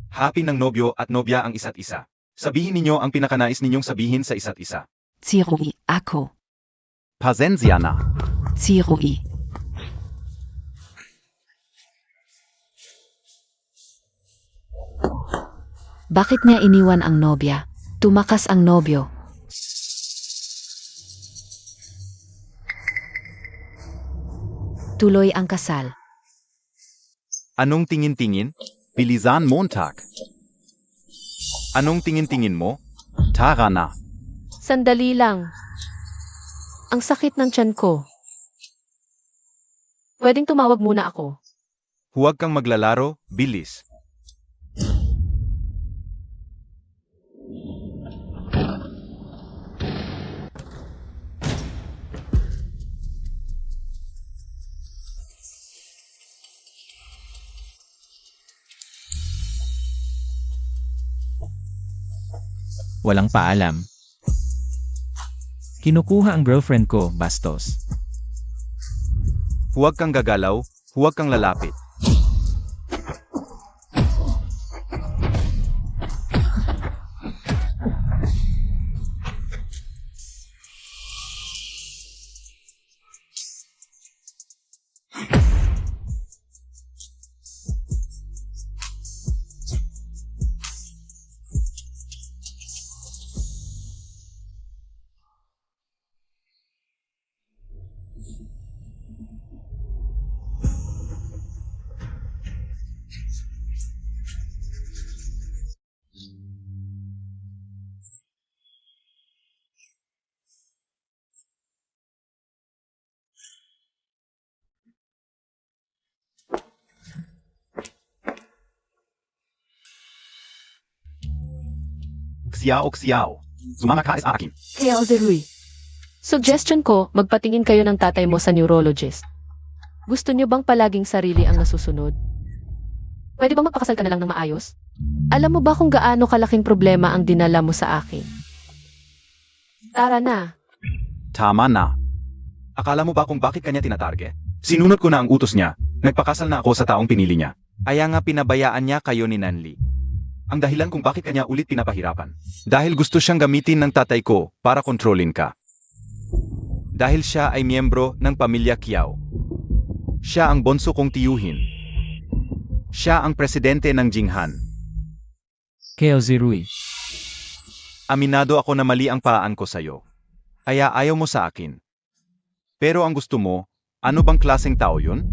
Happy ng nobyo at nobya ang isa't isa. Sabihin ninyo ang pinakanais ninyong sabihin sa isa't isa. Zirui, ako. Pasensya na. Zirui. Bakit niya iniwan ang nobya? Tumakas ang nobyo. Tuloy ang kasal. Anong tingin-tingin? Bilisan Montag. Anong tingin-tingin mo? Tara na. Sandali lang. Ang sakit ng tiyan ko. Pwedeng tumawag muna ako. Huwag kang maglalaro, bilis. Walang paalam. Kinukuha ang girlfriend ko, bastos. Huwag kang gagalaw, huwag kang lalapit. Xiao. Sumama ka sa akin. Kiao Zerui. Suggestion ko, magpatingin kayo ng tatay mo sa neurologist. Gusto niyo bang palaging sarili ang nasusunod? Pwede bang magpakasal ka na lang ng maayos? Alam mo ba kung gaano kalaking problema ang dinala mo sa akin? Tara na. Tama na. Akala mo ba kung bakit kanya tinatarget? Sinunod ko na ang utos niya. Nagpakasal na ako sa taong pinili niya. Kaya nga pinabayaan niya kayo ni Nanli. Ang dahilan kung bakit kanya ulit pinapahirapan. Dahil gusto siyang gamitin ng tatay ko para kontrolin ka. Dahil siya ay miyembro ng pamilya Kiao. Siya ang bonso kong tiyuhin. Siya ang presidente ng Jinghan. Keo Zirui. Aminado ako na mali ang paraan ko sa'yo. Kaya ayaw mo sa akin. Pero ang gusto mo, ano bang klaseng tao yun?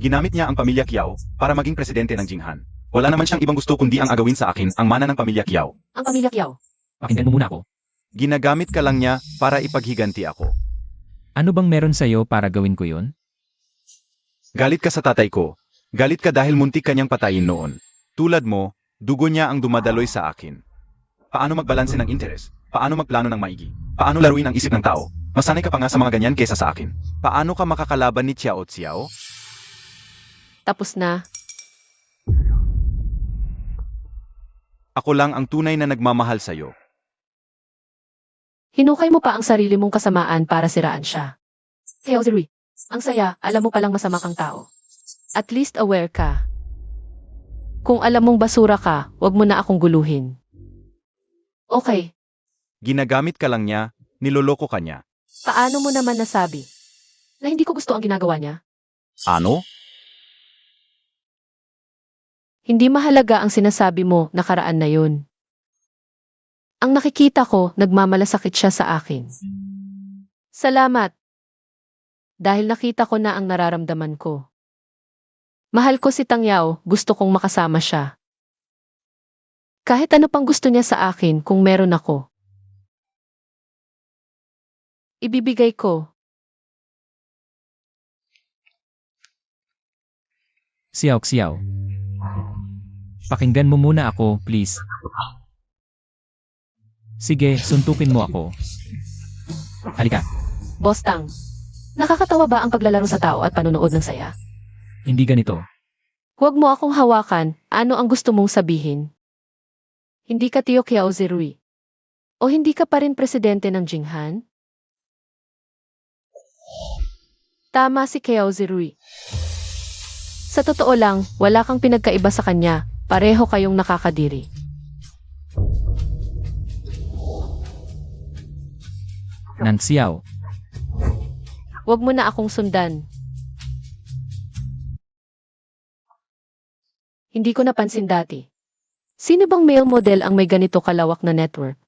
Ginamit niya ang pamilya Kiao para maging presidente ng Jinghan. Wala naman siyang ibang gusto kundi ang agawin sa akin ang mana ng pamilya Kiao. Ang pamilya Kiao. Pakinggan mo muna ako. Ginagamit ka lang niya para ipaghiganti ako. Ano bang meron sa'yo para gawin ko yun? Galit ka sa tatay ko. Galit ka dahil muntik kanyang patayin noon. Tulad mo, dugo niya ang dumadaloy sa akin. Paano magbalanse ng interes? Paano magplano ng maigi? Paano laruin ang isip ng tao? Masanay ka pa nga sa mga ganyan kesa sa akin. Paano ka makakalaban ni Xiao Xiao? Tapos na. Ako lang ang tunay na nagmamahal sa'yo. Hinukay mo pa ang sarili mong kasamaan para siraan siya. Kaya Zirui, ang saya, alam mo palang masama kang tao. At least aware ka. Kung alam mong basura ka, wag mo na akong guluhin. Okay, Ginagamit ka lang niya, niloloko ka niya. paano mo naman nasabi na hindi ko gusto ang ginagawa niya? Ano? Hindi mahalaga ang sinasabi mo, nakaraan na yun. Ang nakikita ko, nagmamalasakit siya sa akin. Salamat. Dahil nakita ko na ang nararamdaman ko. Mahal ko si Tang Yao, gusto kong makasama siya. Kahit ano pang gusto niya sa akin kung meron ako. Ibibigay ko. Xiao. Pakinggan mo muna ako, please. Sige, suntukin mo ako. Halika. Boss Tang, nakakatawa ba ang paglalaro sa tao at panonood ng saya? Hindi ganito. Huwag mo akong hawakan, ano ang gusto mong sabihin? Hindi ka Tio Kiao Zirui. O hindi ka pa rin presidente ng Jinghan? Tama si Kiao Zirui. Sa totoo lang, wala kang pinagkaiba sa kanya, pareho kayong nakakadiri. Nang Xiao. Huwag mo na akong sundan. Hindi ko napansin dati. Sino bang male model ang may ganito kalawak na network?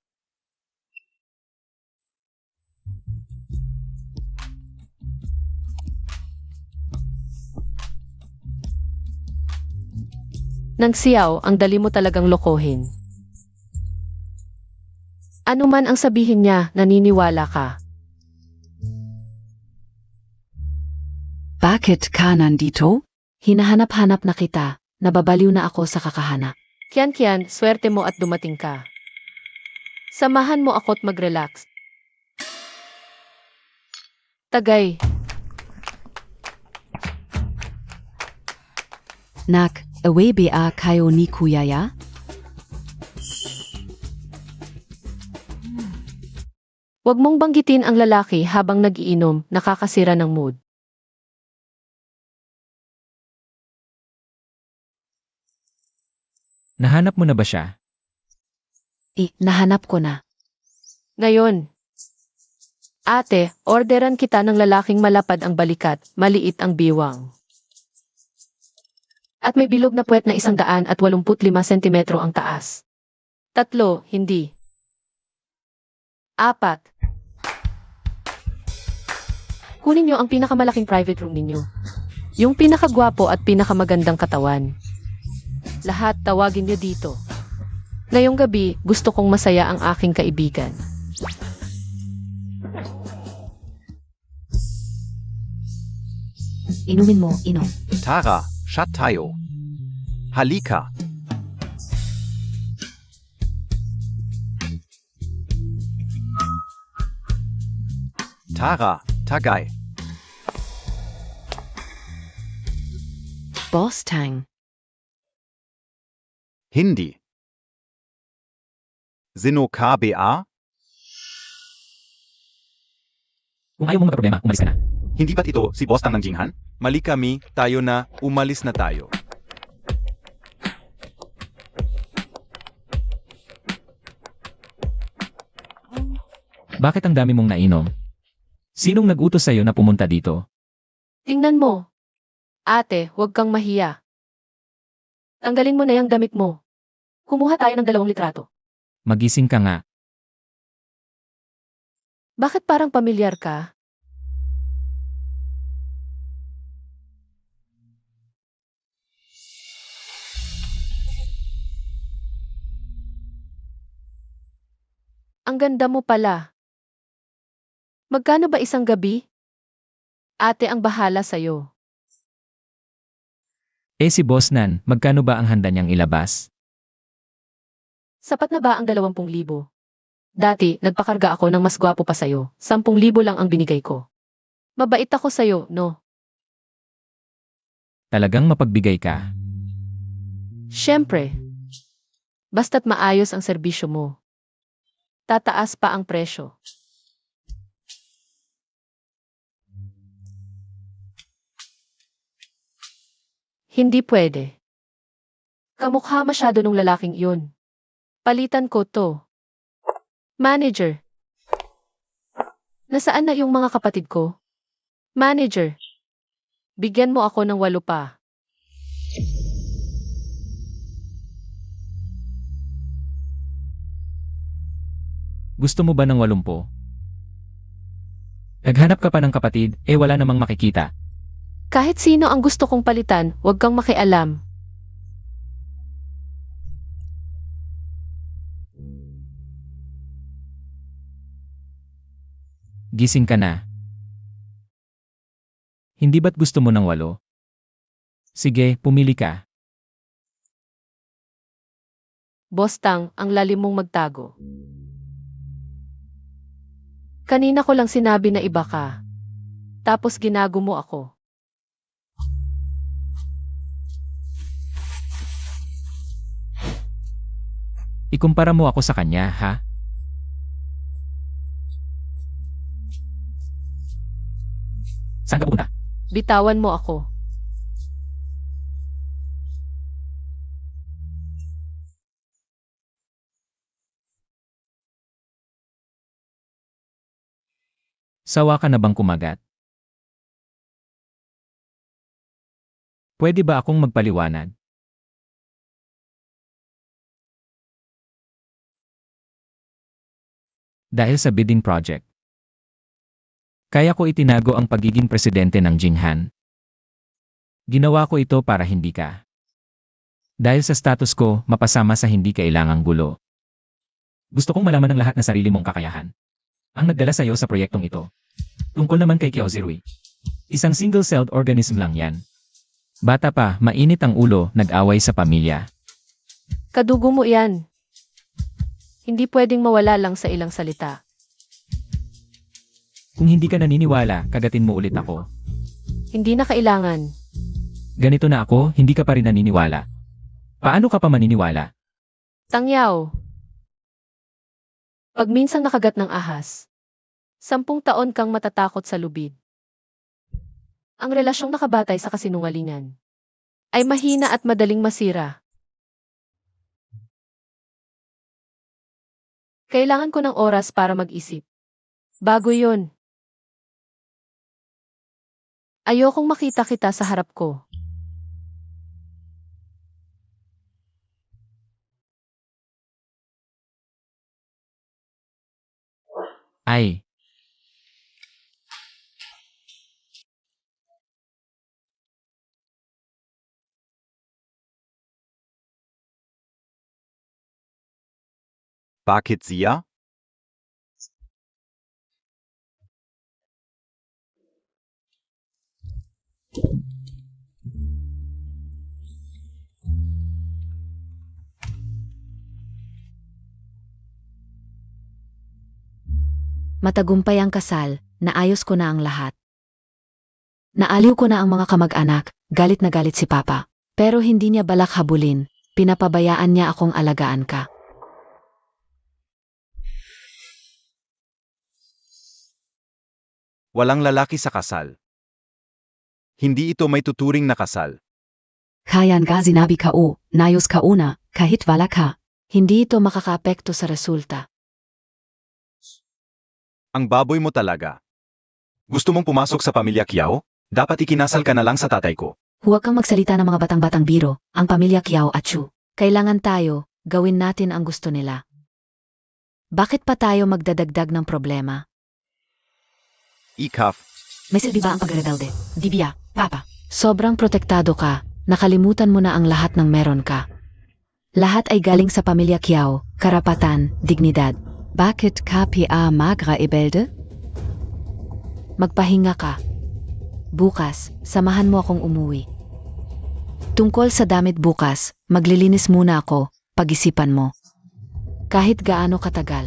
Nang Xiao, ang dali mo talagang lokohin. Ano man ang sabihin niya, naniniwala ka. Bakit ka nandito? Hinahanap-hanap na kita. Nababaliw na ako sa kakahanap. Kian, swerte mo at dumating ka. Samahan mo ako't mag-relax. Tagay, Nak, away ba kayo ni Kuyaya? wag mong banggitin ang lalaki habang nag-iinom, nakakasira ng mood. Nahanap mo na ba siya? Nahanap ko na. Ngayon, ate, orderan kita ng lalaking malapad ang balikat, maliit ang biwang. At may bilog na puwet na 185 sentimetro ang taas. 3, hindi. 4. Kunin niyo ang pinakamalaking private room ninyo. Yung pinakagwapo at pinakamagandang katawan. Lahat tawagin niyo dito. Ngayong gabi, gusto kong masaya ang aking kaibigan. Inumin mo, inom. Tara, siya tayo. Halika. Tara, tagay. Boss Tang. Hindi. Sino ka ba? Kung ayaw mo magkaproblema, umalis ka na. Hindi ba't ito si Boss Tang ng Jinghan? Mali kami, tayo na, umalis na tayo. Bakit ang dami mong nainom? Sinong nag-utos sa'yo na pumunta dito? Tingnan mo. Ate, huwag kang mahiya. Tanggalin mo na yung damit mo. Kumuha tayo ng 2 litrato. Magising ka nga. Bakit parang pamilyar ka? Ang ganda mo pala. Magkano ba isang gabi? Ate ang bahala sa'yo. Si Boss Nan, magkano ba ang handa niyang ilabas? Sapat na ba ang 20,000? Dati, nagpakarga ako ng mas gwapo pa sa'yo. 10,000 lang ang binigay ko. Mabait ako sa'yo, no? Talagang mapagbigay ka. Siyempre. Basta't maayos ang serbisyo mo. Tataas pa ang presyo. Hindi pwede. Kamukha masyado nung lalaking iyon. Palitan ko to. Manager. Nasaan na yung mga kapatid ko? Manager. Bigyan mo ako ng 8 pa. Gusto mo ba ng 80? Naghanap ka pa ng kapatid, wala namang makikita. Kahit sino ang gusto kong palitan, huwag kang makialam. Gising ka na. Hindi ba't gusto mo ng 8? Sige, pumili ka. Boss Tang, ang lalim mong magtago. Kanina ko lang sinabi na iba ka. Tapos ginago mo ako. Ikumpara mo ako sa kanya, ha? Saan ka punta? Bitawan mo ako. Sawa ka na bang kumagat? Pwede ba akong magpaliwanag? Dahil sa bidding project. Kaya ko itinago ang pagiging presidente ng Jinghan. Ginawa ko ito para hindi ka. Dahil sa status ko, mapasama sa hindi kailangang gulo. Gusto kong malaman ng lahat na sarili mong kakayahan. Ang nagdala sa iyo sa proyektong ito. Tungkol naman kay Kiao Zirui. Isang single-celled organism lang yan. Bata pa, mainit ang ulo, nag-away sa pamilya. Kadugo mo yan. Hindi pwedeng mawala lang sa ilang salita. Kung hindi ka naniniwala, kagatin mo ulit ako. Hindi na kailangan. Ganito na ako, hindi ka pa rin naniniwala. Paano ka pa maniniwala? Tangyaw. Pag minsan nakagat ng ahas, 10 taon kang matatakot sa lubid. Ang relasyong nakabatay sa kasinungalingan ay mahina at madaling masira. Kailangan ko ng oras para mag-isip. Bago yun. Ayokong makita kita sa harap ko. Ay, Bakit siya? Matagumpay ang kasal, naayos ko na ang lahat. Naaliw ko na ang mga kamag-anak, galit na galit si Papa. Pero hindi niya balak habulin, pinapabayaan niya akong alagaan ka. walang lalaki sa kasal. Hindi ito may tuturing na kasal. Kayan ka sinabi ka o, nayos ka una, kahit wala ka. Hindi ito makakaapekto sa resulta. Ang baboy mo talaga. Gusto mong pumasok sa pamilya Kiao? Dapat ikinasal ka na lang sa tatay ko. Huwag kang magsalita ng mga batang-batang biro, ang pamilya Kiao at Chu. Kailangan tayo, gawin natin ang gusto nila. Bakit pa tayo magdadagdag ng problema? Ikaf, May silbi ba ang pagrebelde? Dibya, Papa. Sobrang protektado ka, nakalimutan mo na ang lahat ng meron ka. Lahat ay galing sa pamilya Kiao, karapatan, dignidad. Bakit ka magrebelde? Magpahinga ka. Bukas, samahan mo akong umuwi. Tungkol sa damit bukas, maglilinis muna ako, pag-isipan mo. Kahit gaano katagal.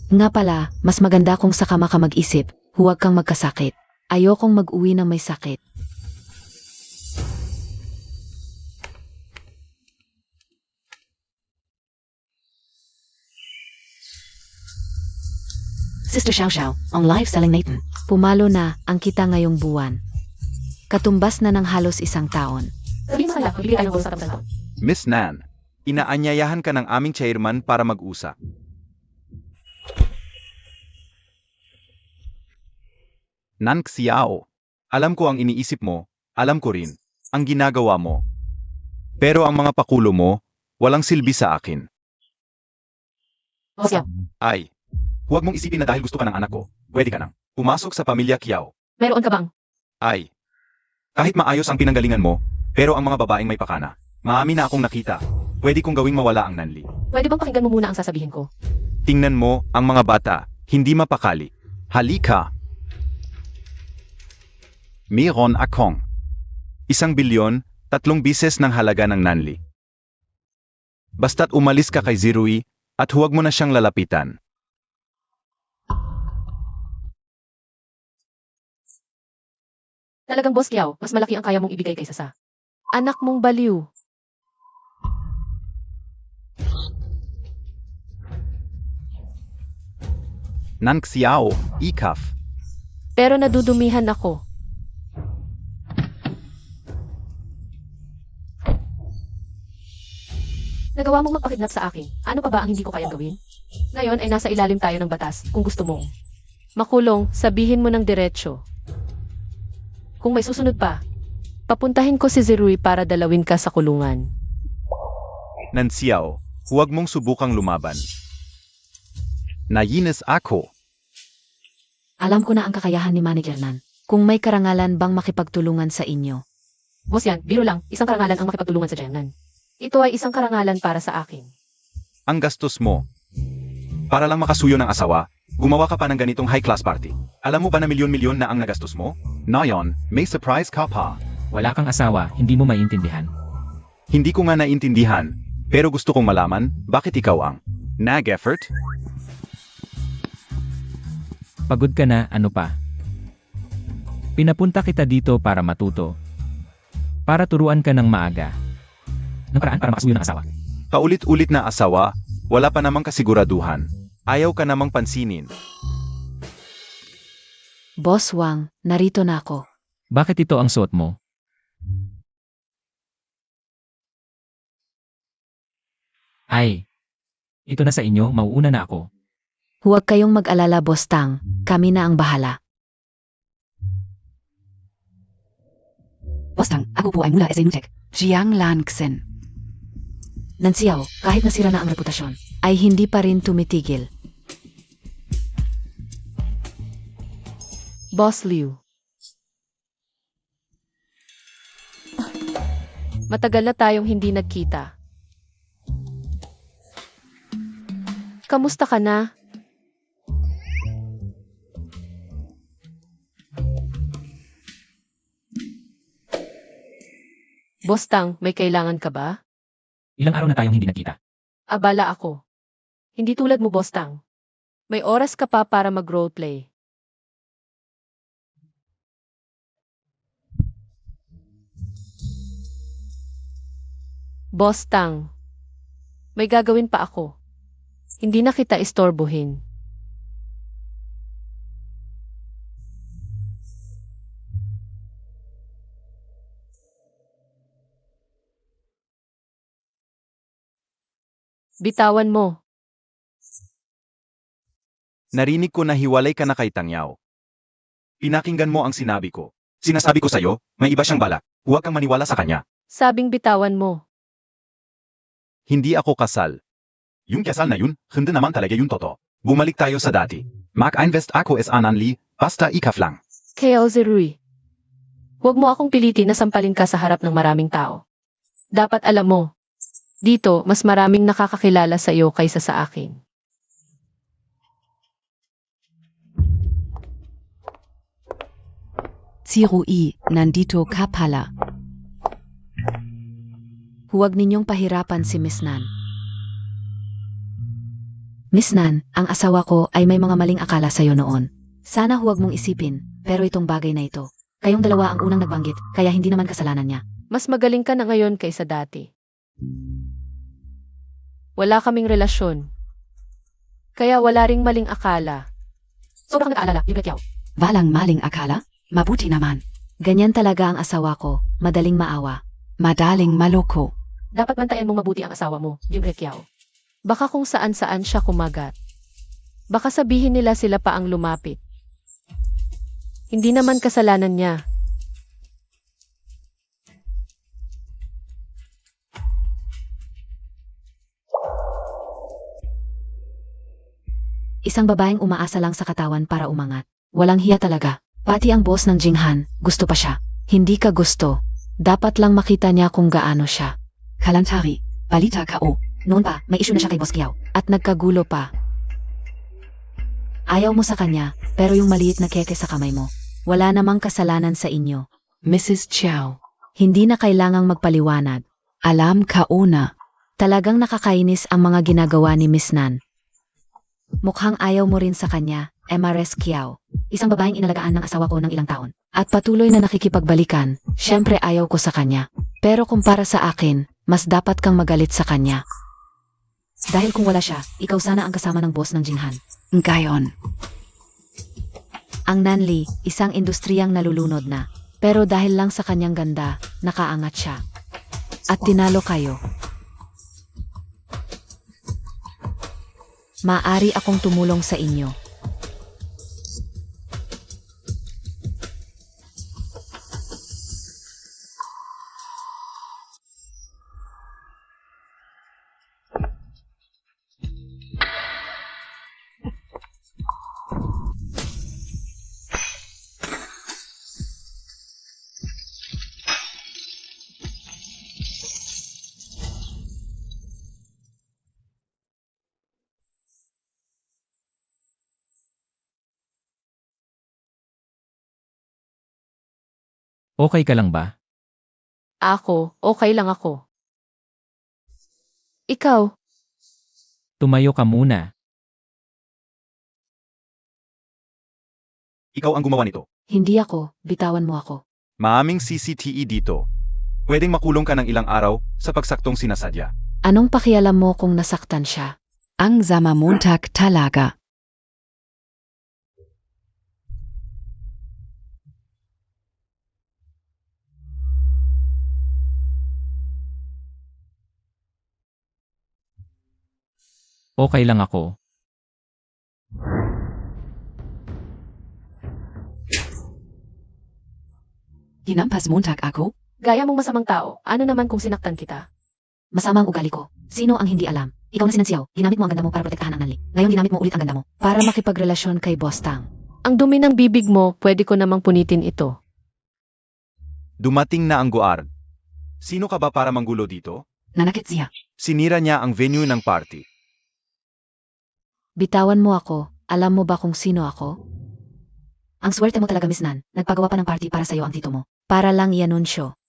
Nga pala, mas maganda kung saka ka mag-isip, huwag kang magkasakit. Ayokong mag-uwi na may sakit. Sister Xiao Xiao, ang live selling natin. Pumalo na ang kita ngayong buwan. Katumbas na ng halos isang taon. Sabihin mo kaya, magbibigay tayo ng usap sa Miss Nan, inaanyayahan ka ng aming chairman para mag-usap. Nan Xiao, alam ko ang iniisip mo, alam ko rin, ang ginagawa mo. Pero ang mga pakulo mo, walang silbi sa akin. Boss Kiao, Ay, huwag mong isipin na dahil gusto ka ng anak ko, pwede ka nang pumasok sa pamilya Kiao. meron ka bang? Ay, kahit maayos ang pinanggalingan mo, pero ang mga babaeng may pakana, maamin na akong nakita, pwede kong gawing mawala ang Nanli. Pwede bang pakinggan mo muna ang sasabihin ko? Tingnan mo, ang mga bata, hindi mapakali. Halika! Mayroon akong 1 bilyon, 3 bises ng halaga ng Nanli. Basta't umalis ka kay Zirui, at huwag mo na siyang lalapitan. Talagang Boss Kiao, mas malaki ang kaya mong ibigay kaysa sa anak mong baliw. Nan Xiao, Ikaf. Pero nadudumihan ako. Nagawa mong magpakidnap sa akin. Ano pa ba ang hindi ko kayang gawin? Ngayon ay nasa ilalim tayo ng batas, kung gusto mong makulong, sabihin mo ng diretsyo. Kung may susunod pa, papuntahin ko si Zirui para dalawin ka sa kulungan. Nan Xiao, huwag mong subukang lumaban. Nayinis ako. Alam ko na ang kakayahan ni Manager Nan. Kung may karangalan bang makipagtulungan sa inyo. Boss yan, biro lang, isang karangalan ang makipagtulungan sa Jiangnan. Ito ay isang karangalan para sa akin. Ang gastos mo. Para lang makasuyo ng asawa, gumawa ka pa ng ganitong high-class party. Alam mo ba na milyon-milyon na ang nagastos mo? Ngayon, may surprise ka pa. Wala kang asawa, hindi mo maintindihan. Hindi ko nga naintindihan, pero gusto kong malaman, bakit ikaw ang nag-effort? Pagod ka na, ano pa? Pinapunta kita dito para matuto. Para turuan ka ng maaga. Ng paraan para makasuyo ng asawa. Paulit-ulit na asawa, wala pa namang kasiguraduhan. Ayaw ka namang pansinin. Boss Wang, narito na ako. Bakit ito ang suot mo? Ay, ito na sa inyo, mauuna na ako. Huwag kayong mag-alala, Boss Tang. Kami na ang bahala. Boss Tang, ako po ay mula sa Inutech. Jiang Lanxen. Nansiyaw, kahit nasira na ang reputasyon, ay hindi pa rin tumitigil. Boss Liu. Matagal na tayong hindi nagkita. Kamusta ka na? Boss Tang, may kailangan ka ba? Ilang araw na tayong hindi nagkita. Abala ako. Hindi tulad mo, Boss Tang. May oras ka pa para mag-roleplay. Boss Tang, may gagawin pa ako. Hindi na kita istorbohin. Bitawan mo. Narinig ko na hiwalay ka na kay Tangyaw. Pinakinggan mo ang sinabi ko. Sinasabi ko sa'yo, may iba siyang balak. Huwag kang maniwala sa kanya. Sabing bitawan mo. Hindi ako kasal. Yung kasal na yun, hindi naman talaga yun totoo. Bumalik tayo sa dati. Mag-invest ako sa Nanli, basta ikaf lang. Kaya Rui. Huwag mo akong pilitin na sampalin ka sa harap ng maraming tao. Dapat alam mo, dito mas maraming nakakakilala sa iyo kaysa sa akin. Si Rui, nandito ka pala. Huwag ninyong pahirapan si Miss Nan. Miss Nan, ang asawa ko ay may mga maling akala sa'yo noon. Sana huwag mong isipin, pero itong bagay na ito. Kayong dalawa ang unang nagbanggit, kaya hindi naman kasalanan niya. Mas magaling ka na ngayon kaysa dati. Wala kaming relasyon. Kaya wala ring maling akala. Sobrang nag-aalala, yung Betyaw. Walang maling akala? Mabuti naman. Ganyan talaga ang asawa ko, madaling maawa. Madaling maloko. Dapat bantayan mong mabuti ang asawa mo, yung Betyaw. Baka kung saan-saan siya kumagat. Baka sabihin nila sila pa ang lumapit. Hindi naman kasalanan niya. Isang babaeng umaasa lang sa katawan para umangat. Walang hiya talaga. Pati ang boss ng Jinghan, gusto pa siya. Hindi ka gusto. Dapat lang makita niya kung gaano siya. Kalantari, balita ka o. Noon pa, may issue na siya kay Boss Kiao. At nagkagulo pa. Ayaw mo sa kanya, pero yung maliit na keke sa kamay mo. Wala namang kasalanan sa inyo. Mrs. Chiao. Hindi na kailangang magpaliwanag. Alam ka una. Talagang nakakainis ang mga ginagawa ni Miss Nan. Mukhang ayaw mo rin sa kanya, MRS Kiao. Isang babaeng inalagaan ng asawa ko ng ilang taon. At patuloy na nakikipagbalikan, syempre ayaw ko sa kanya. Pero kung para sa akin, mas dapat kang magalit sa kanya. Dahil kung wala siya, ikaw sana ang kasama ng boss ng Jinghan. Gayon. Ang Nanli, isang industriyang nalulunod na. Pero dahil lang sa kanyang ganda, nakaangat siya. At tinalo kayo. Maaari akong tumulong sa inyo. Okay ka lang ba? Ako, okay lang ako. Ikaw, Tumayo ka muna. Ikaw ang gumawa nito. Hindi ako, bitawan mo ako. Maaming CCTV dito. Pwedeng makulong ka ng ilang araw sa pagsaktong sinasadya. Anong pakialam mo kung nasaktan siya? Ang Zama Montag talaga. Okay lang ako. Hinampas Montag ako? gaya mong masamang tao, ano naman kung sinaktan kita? Masama ang ugali ko. Sino ang hindi alam? Ikaw na sinansiyaw. Ginamit mo ang ganda mo para protektahan ang Nanli. Ngayon ginamit mo ulit ang ganda mo para makipagrelasyon kay Boss Tang. Ang dumi ng bibig mo, pwede ko namang punitin ito. Dumating na ang guard. Sino ka ba para manggulo dito? Nanakit siya. Sinira niya ang venue ng party. Bitawan mo ako. Alam mo ba kung sino ako? Ang swerte mo talaga, Miss Nan. Nagpagawa pa ng party para sa'yo ang tito mo. Para lang i-anunsyo.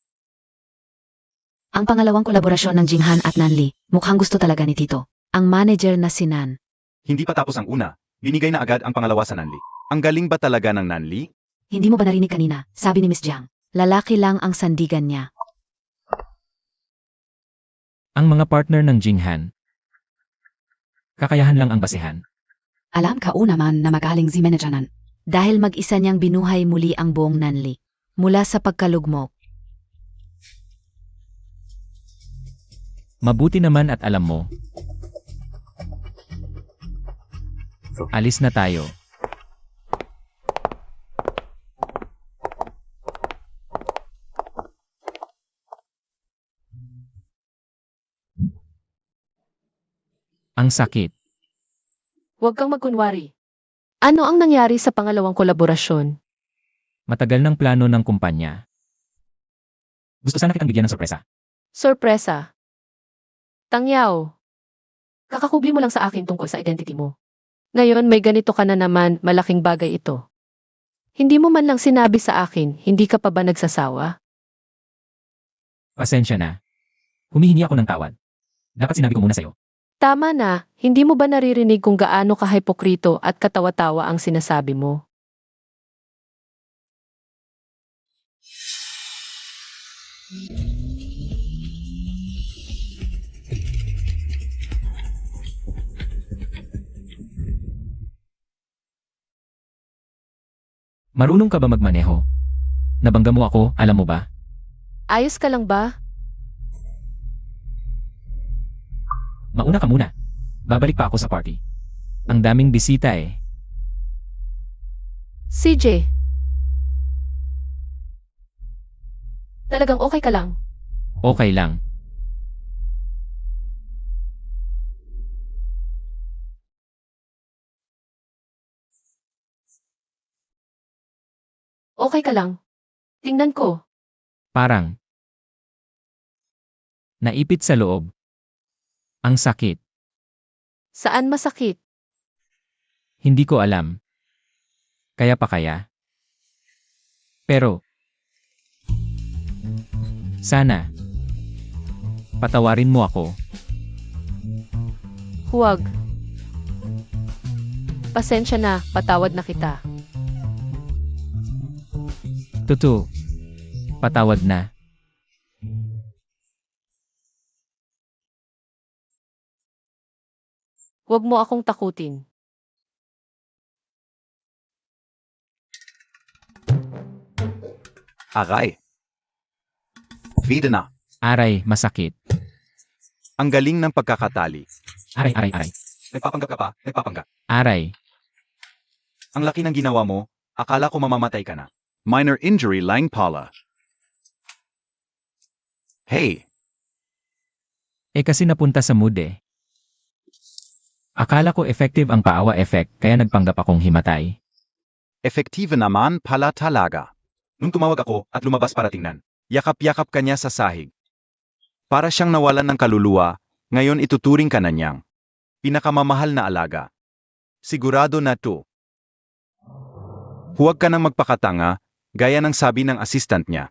Ang pangalawang kolaborasyon ng Jinghan at Nanli, mukhang gusto talaga ni Tito. Ang manager na si Nan. Hindi pa tapos ang una. Binigay na agad ang pangalawa sa Nanli. Ang galing ba talaga ng Nanli? Hindi mo ba narinig kanina? Sabi ni Miss Jiang. Lalaki lang ang sandigan niya. Ang mga partner ng Jinghan. Kakayahan lang ang basehan. Alam ka una man na magaling si manager Nan. Dahil mag-isa niyang binuhay muli ang buong Nanli. Mula sa pagkalugmok. Mabuti naman at alam mo. Alis na tayo. Ang sakit. Huwag kang magkunwari. Ano ang nangyari sa pangalawang kolaborasyon? Matagal ng plano ng kumpanya. Gusto sana kitang bigyan ng sorpresa. Sorpresa. Tangyaw. Kakakubli mo lang sa akin tungkol sa identity mo. Ngayon may ganito ka na naman, malaking bagay ito. Hindi mo man lang sinabi sa akin, hindi ka pa ba nagsasawa? Pasensya na. Humihingi ako ng tawad. Dapat sinabi ko muna sa'yo. Tama na, hindi mo ba naririnig kung gaano kahipokrito at katawa-tawa ang sinasabi mo? Marunong ka ba magmaneho? Nabangga mo ako, alam mo ba? Ayos ka lang ba? Mauna ka muna. Babalik pa ako sa party. Ang daming bisita eh. CJ. Talagang okay ka lang? Okay lang. Okay ka lang? Tingnan ko. Parang naipit sa loob. Ang sakit. Saan masakit? Hindi ko alam. Kaya pa kaya? Pero sana patawarin mo ako. Huwag. Pasensya na, patawad na kita. Totoo. Patawad na. Huwag mo akong takutin. Aray. Vida na. Aray, masakit. Ang galing ng pagkakatali. Aray, aray, aray. Nagpapanggap ka pa, nagpapanggap. Aray. Ang laki ng ginawa mo, akala ko mamamatay ka na. Minor injury lang pala. Hey, Eh kasi napunta sa mood eh. Akala ko effective ang paawa effect kaya nagpanggap akong himatay. efektive naman pala talaga. Nung tumawag ako at lumabas para tingnan, yakap-yakap ka niya sa sahig. Para siyang nawalan ng kaluluwa, ngayon ituturing ka na niyang pinakamamahal na alaga. Sigurado na to. Huwag ka nang magpakatanga, gaya ng sabi ng assistant niya.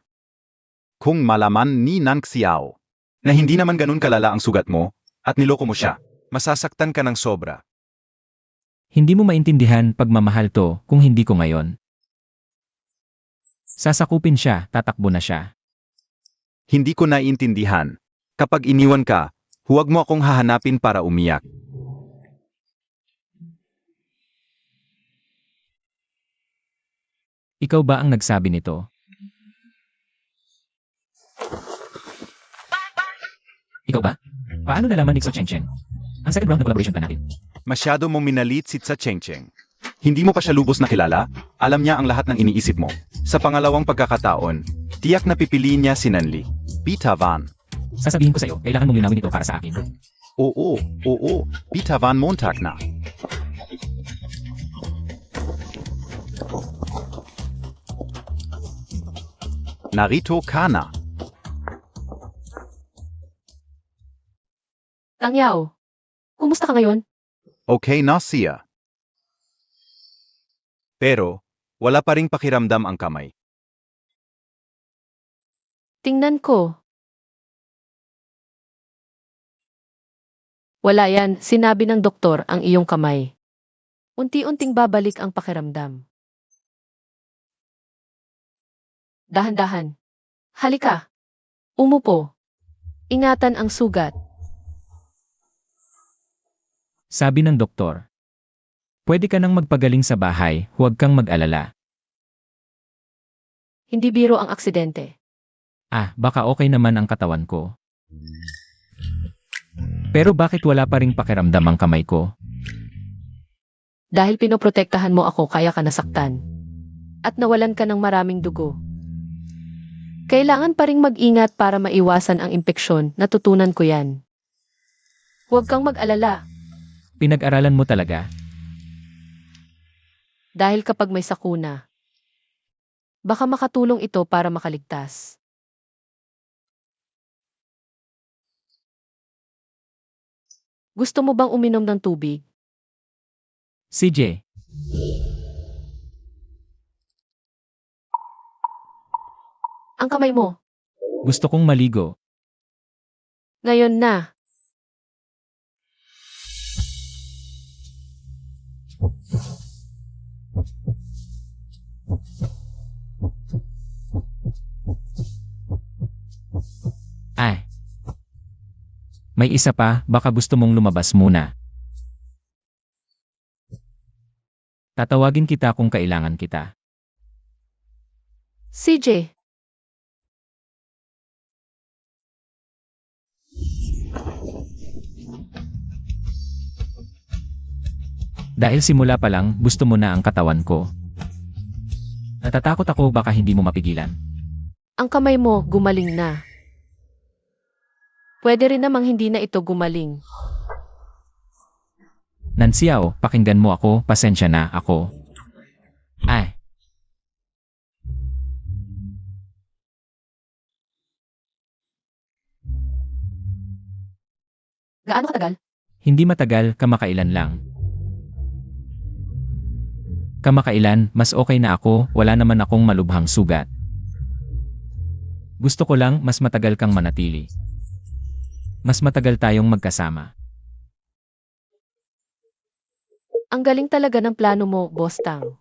Kung malaman ni Nang Xiao na hindi naman ganun kalala ang sugat mo, at niloko mo siya, masasaktan ka ng sobra. Hindi mo maintindihan pagmamahal to kung hindi ko ngayon. Sasakupin siya, tatakbo na siya. Hindi ko naiintindihan. Kapag iniwan ka, huwag mo akong hahanapin para umiyak. Ikaw ba ang nagsabi nito? Ikaw ba? Paano nalaman ni Xo Chengcheng? Ang second round na collaboration pa natin. Masyado mong minalit si Tsa Chengcheng. Hindi mo pa siya lubos na kilala, alam niya ang lahat ng iniisip mo. Sa pangalawang pagkakataon, tiyak na pipiliin niya si Nanli. Pita Van. Sasabihin ko sa'yo, kailangan mong linawin ito para sa akin. Oo, Pita Van Montag na. Narito ka na. Tangyaw. Kumusta ka ngayon? Okay na siya. Pero, wala pa ring pakiramdam ang kamay. Tingnan ko. Wala yan, sinabi ng doktor ang iyong kamay. Unti-unting babalik ang pakiramdam. Dahan-dahan. Halika. Umupo. Ingatan ang sugat. Sabi ng doktor. Pwede ka nang magpagaling sa bahay, huwag kang mag-alala. Hindi biro ang aksidente. Ah, baka okay naman ang katawan ko. Pero bakit wala pa ring pakiramdam ang kamay ko? Dahil pinoprotektahan mo ako kaya ka nasaktan. At nawalan ka ng maraming dugo. Kailangan pa ring mag-ingat para maiwasan ang impeksyon, natutunan ko yan. Huwag kang mag-alala, Pinag-aralan mo talaga. dahil kapag may sakuna, baka makatulong ito para makaligtas. Gusto mo bang uminom ng tubig? CJ, Ang kamay mo, gusto kong maligo. ngayon na. Ay. May isa pa, baka gusto mong lumabas muna. Tatawagin kita kung kailangan kita. CJ, Dahil simula pa lang, gusto mo na ang katawan ko. Natatakot ako baka hindi mo mapigilan. ang kamay mo gumaling na. Pwede rin namang hindi na ito gumaling. Nansiao, pakinggan mo ako, pasensya na ako. Ay, Gaano katagal? hindi matagal, kamakailan lang. Kamakailan, mas okay na ako, wala naman akong malubhang sugat. Gusto ko lang, mas matagal kang manatili. Mas matagal tayong magkasama. Ang galing talaga ng plano mo, Boss Tang.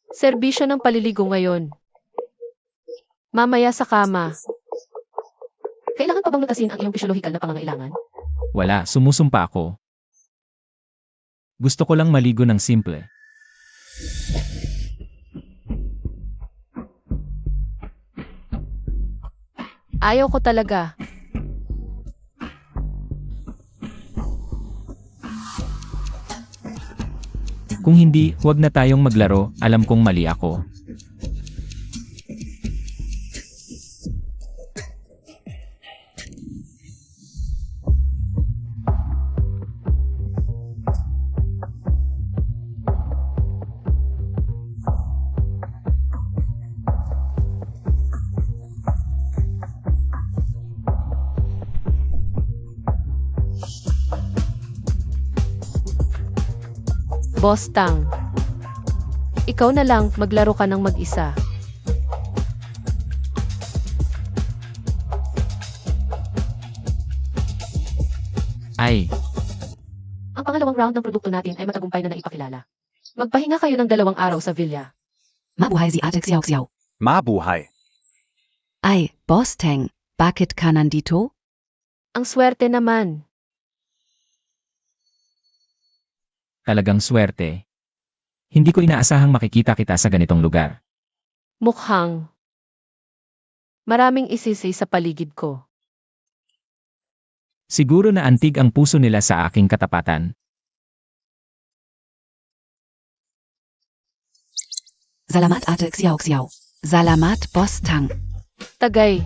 Serbisyo ng paliligo ngayon. Mamaya sa kama. Kailangan pa bang lutasin ang iyong pisyolohikal na pangangailangan? Wala, sumusumpa ako. Gusto ko lang maligo ng simple. Ayaw ko talaga. Kung hindi, huwag na tayong maglaro, alam kong mali ako. Boss Tang. Ikaw na lang, maglaro ka ng mag-isa. Ay, Ang pangalawang round ng produkto natin ay matagumpay na naipakilala. Magpahinga kayo ng 2 araw sa villa. Mabuhay si Ate Xiao Xiao. Mabuhay. Ay, Boss Tang, bakit ka nandito? Ang swerte naman. talagang swerte. Hindi ko inaasahang makikita kita sa ganitong lugar. Mukhang. Maraming isisi sa paligid ko. Siguro na antig ang puso nila sa aking katapatan. Salamat Ate Xiao Xiao. Salamat Boss Tang. Tagay.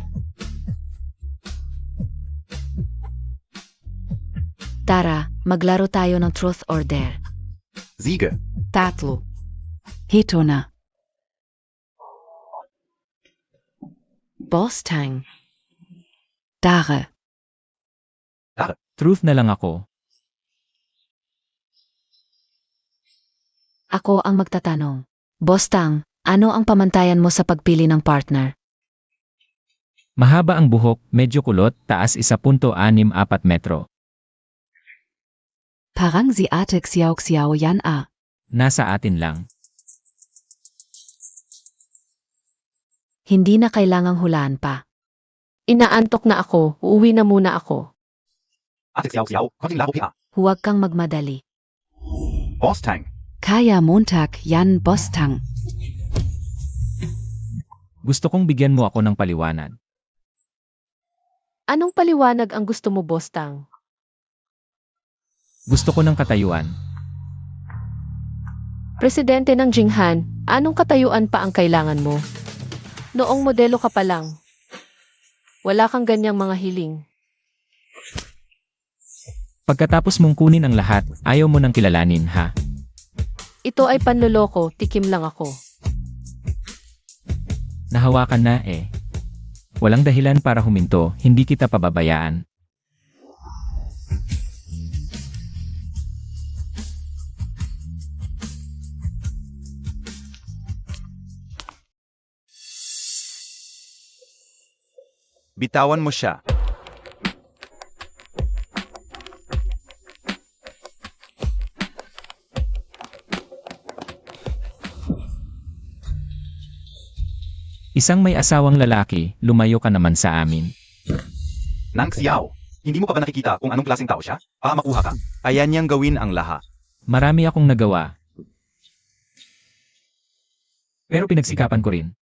Tara, maglaro tayo ng Truth or Dare. Siege. Tatlo. Hito na. Boss Tang. Dare. Truth na lang ako. Ako ang magtatanong. Boss Tang, ano ang pamantayan mo sa pagpili ng partner? Mahaba ang buhok, medyo kulot, taas 1.64 metro. Parang si Ate Xiao Xiao yan ah. Nasa atin lang. Hindi na kailangang hulaan pa. Inaantok na ako, uuwi na muna ako. Ate Xiao Xiao, konting labo pia. Huwag kang magmadali. Boss Tang. Kaya Montag yan Boss Tang. Gusto kong bigyan mo ako ng paliwanag. Anong paliwanag ang gusto mo, Boss Tang? Gusto ko ng katayuan. Presidente ng Jinghan, anong katayuan pa ang kailangan mo? Noong modelo ka pa lang. Wala kang ganyang mga hiling. Pagkatapos mong kunin ang lahat, ayaw mo nang kilalanin, ha? Ito ay panloloko, tikim lang ako. Nahawakan na eh. Walang dahilan para huminto, hindi kita pababayaan. Bitawan mo siya. Isang may asawang lalaki, lumayo ka naman sa amin. Nang Xiao, hindi mo pa ba nakikita kung anong klaseng tao siya? Para makuha ka. Ayan niyang gawin ang lahat. Marami akong nagawa. Pero pinagsikapan ko rin.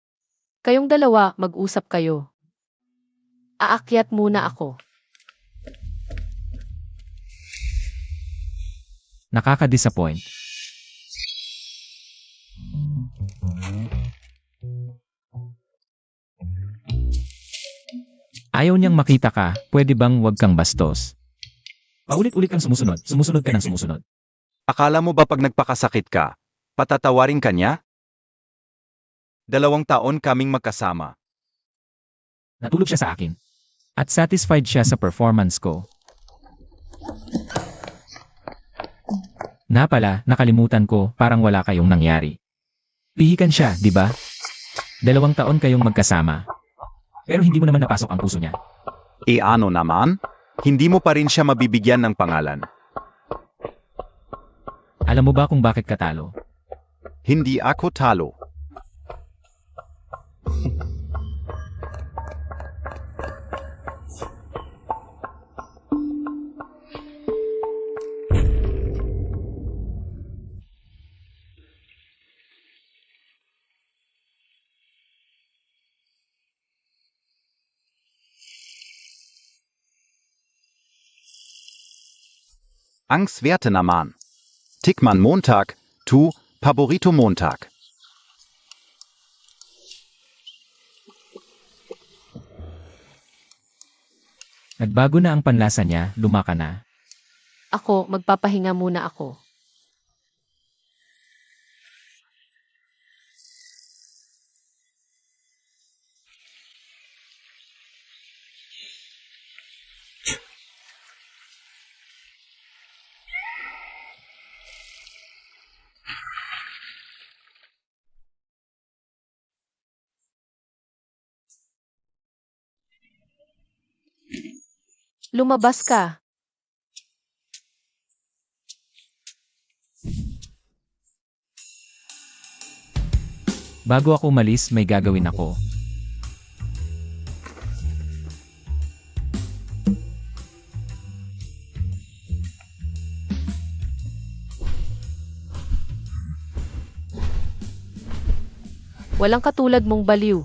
Kayong dalawa, mag-usap kayo. Aakyat muna ako. Nakaka-disappoint. Ayaw niyang makita ka, pwede bang wag kang bastos? Paulit-ulit kang sumusunod ka ng sumusunod. Akala mo ba pag nagpakasakit ka, patatawarin ka niya? 2 taon kaming magkasama. Natulog siya sa akin. At satisfied siya sa performance ko. Na pala, nakalimutan ko, parang wala kayong nangyari. Pihikan siya, di ba? 2 taon kayong magkasama. Pero hindi mo naman napasok ang puso niya. E ano naman? Hindi mo pa rin siya mabibigyan ng pangalan. Alam mo ba kung bakit ka talo? Hindi ako talo. Ang swerte naman. Tikman Montag, tu Paborito Montag. Nagbago na ang panlasa niya, lumaka na. Ako, magpapahinga muna ako. Lumabas ka. Bago ako umalis, may gagawin ako. Walang katulad mong baliw.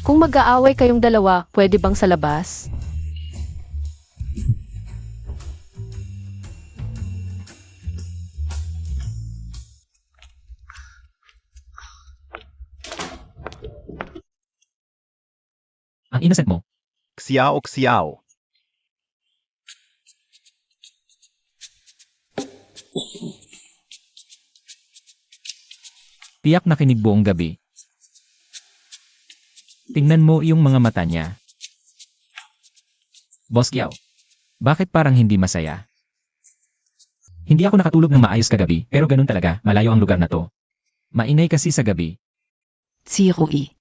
Kung mag-aaway kayong dalawa, pwede bang sa labas? Ang innocent mo. Xiao Xiao. Tiyak nakinig buong gabi. Tingnan mo yung mga mata niya. Boss Kiao, bakit parang hindi masaya? Hindi ako nakatulog ng maayos kagabi, pero ganun talaga, malayo ang lugar na to. Maingay kasi sa gabi. Si Rui.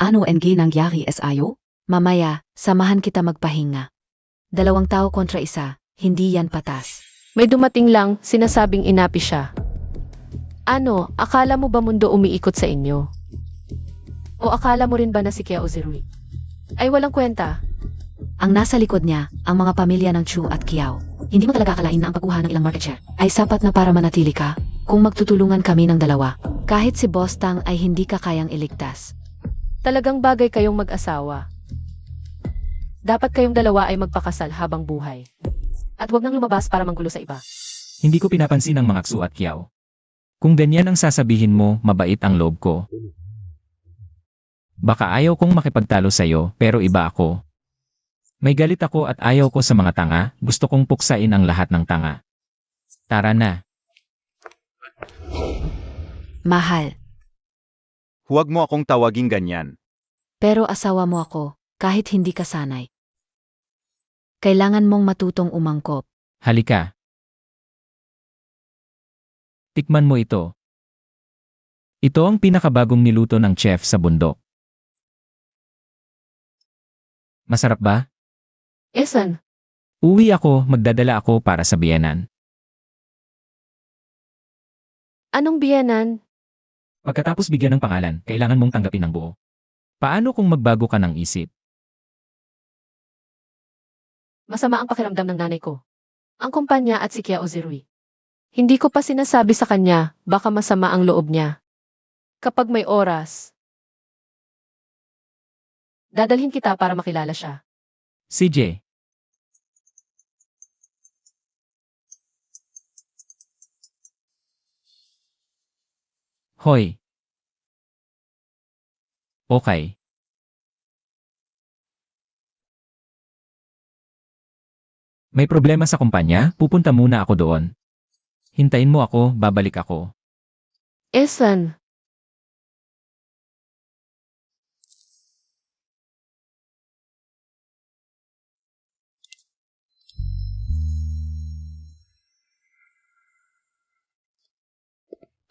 Ano ang nangyari SIO? Mamaya, samahan kita magpahinga. 2 tao kontra 1, hindi yan patas. May dumating lang, sinasabing inapi siya. Ano, akala mo ba mundo umiikot sa inyo? O akala mo rin ba na si Kiao Zirui? Ay walang kwenta. Ang nasa likod niya, ang mga pamilya ng Chu at Kiao. Hindi mo talaga akalain na ang pagkuha ng ilang market share ay sapat na para manatili ka kung magtutulungan kami ng 2. Kahit si Boss Tang ay hindi ka kayang iligtas. Talagang bagay kayong mag-asawa. Dapat kayong 2 ay magpakasal habang buhay. At huwag nang lumabas para manggulo sa iba. Hindi ko pinapansin ang mga Xu at Kiao. Kung ganyan ang sasabihin mo, mabait ang loob ko. Baka ayaw kong makipagtalo sa'yo, pero iba ako. May galit ako at ayaw ko sa mga tanga, gusto kong puksain ang lahat ng tanga. Tara na. Mahal, Huwag mo akong tawaging ganyan. pero asawa mo ako, kahit hindi ka sanay. Kailangan mong matutong umangkop. Halika. Tikman mo ito. Ito ang pinakabagong niluto ng chef sa bundok. Masarap ba? Esan, Uwi ako, magdadala ako para sa biyenan. anong biyanan? Pagkatapos bigyan ng pangalan, kailangan mong tanggapin ang buo. Paano kung magbago ka ng isip? Masama ang pakiramdam ng nanay ko. Ang kumpanya at si Kia Ozirui. Hindi ko pa sinasabi sa kanya, baka masama ang loob niya. Kapag may oras, dadalhin kita para makilala siya. CJ. Hoy. Okay. May problema sa kumpanya, pupunta muna ako doon. Hintayin mo ako, babalik ako. Esan,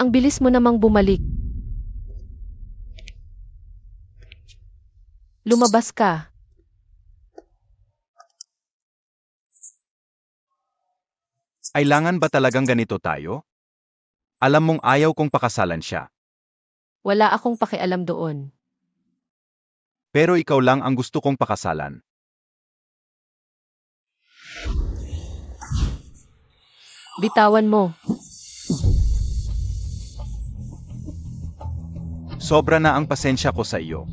ang bilis mo namang bumalik. Lumabas ka. Kailangan ba talagang ganito tayo? Alam mong ayaw kong pakasalan siya. Wala akong pakialam doon. Pero ikaw lang ang gusto kong pakasalan. Bitawan mo. Sobra na ang pasensya ko sa iyo.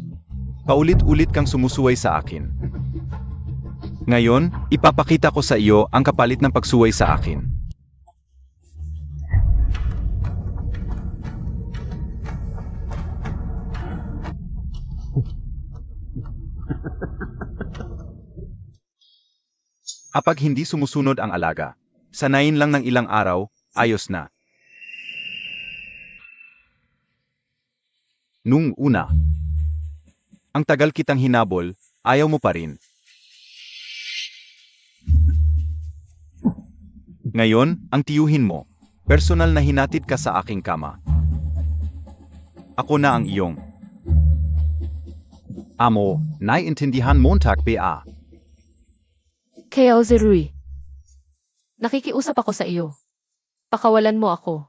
Paulit-ulit kang sumusuway sa akin. Ngayon, ipapakita ko sa iyo ang kapalit ng pagsuway sa akin. Kapag hindi sumusunod ang alaga, sanayin lang ng ilang araw, ayos na. Nung una, ang tagal kitang hinabol, ayaw mo pa rin. Ngayon, ang tiyuhin mo, personal na hinatid ka sa aking kama. Ako na ang iyong amo, naiintindihan Montag ba? Kia Ozirui. Nakikiusap ako sa iyo. Pakawalan mo ako.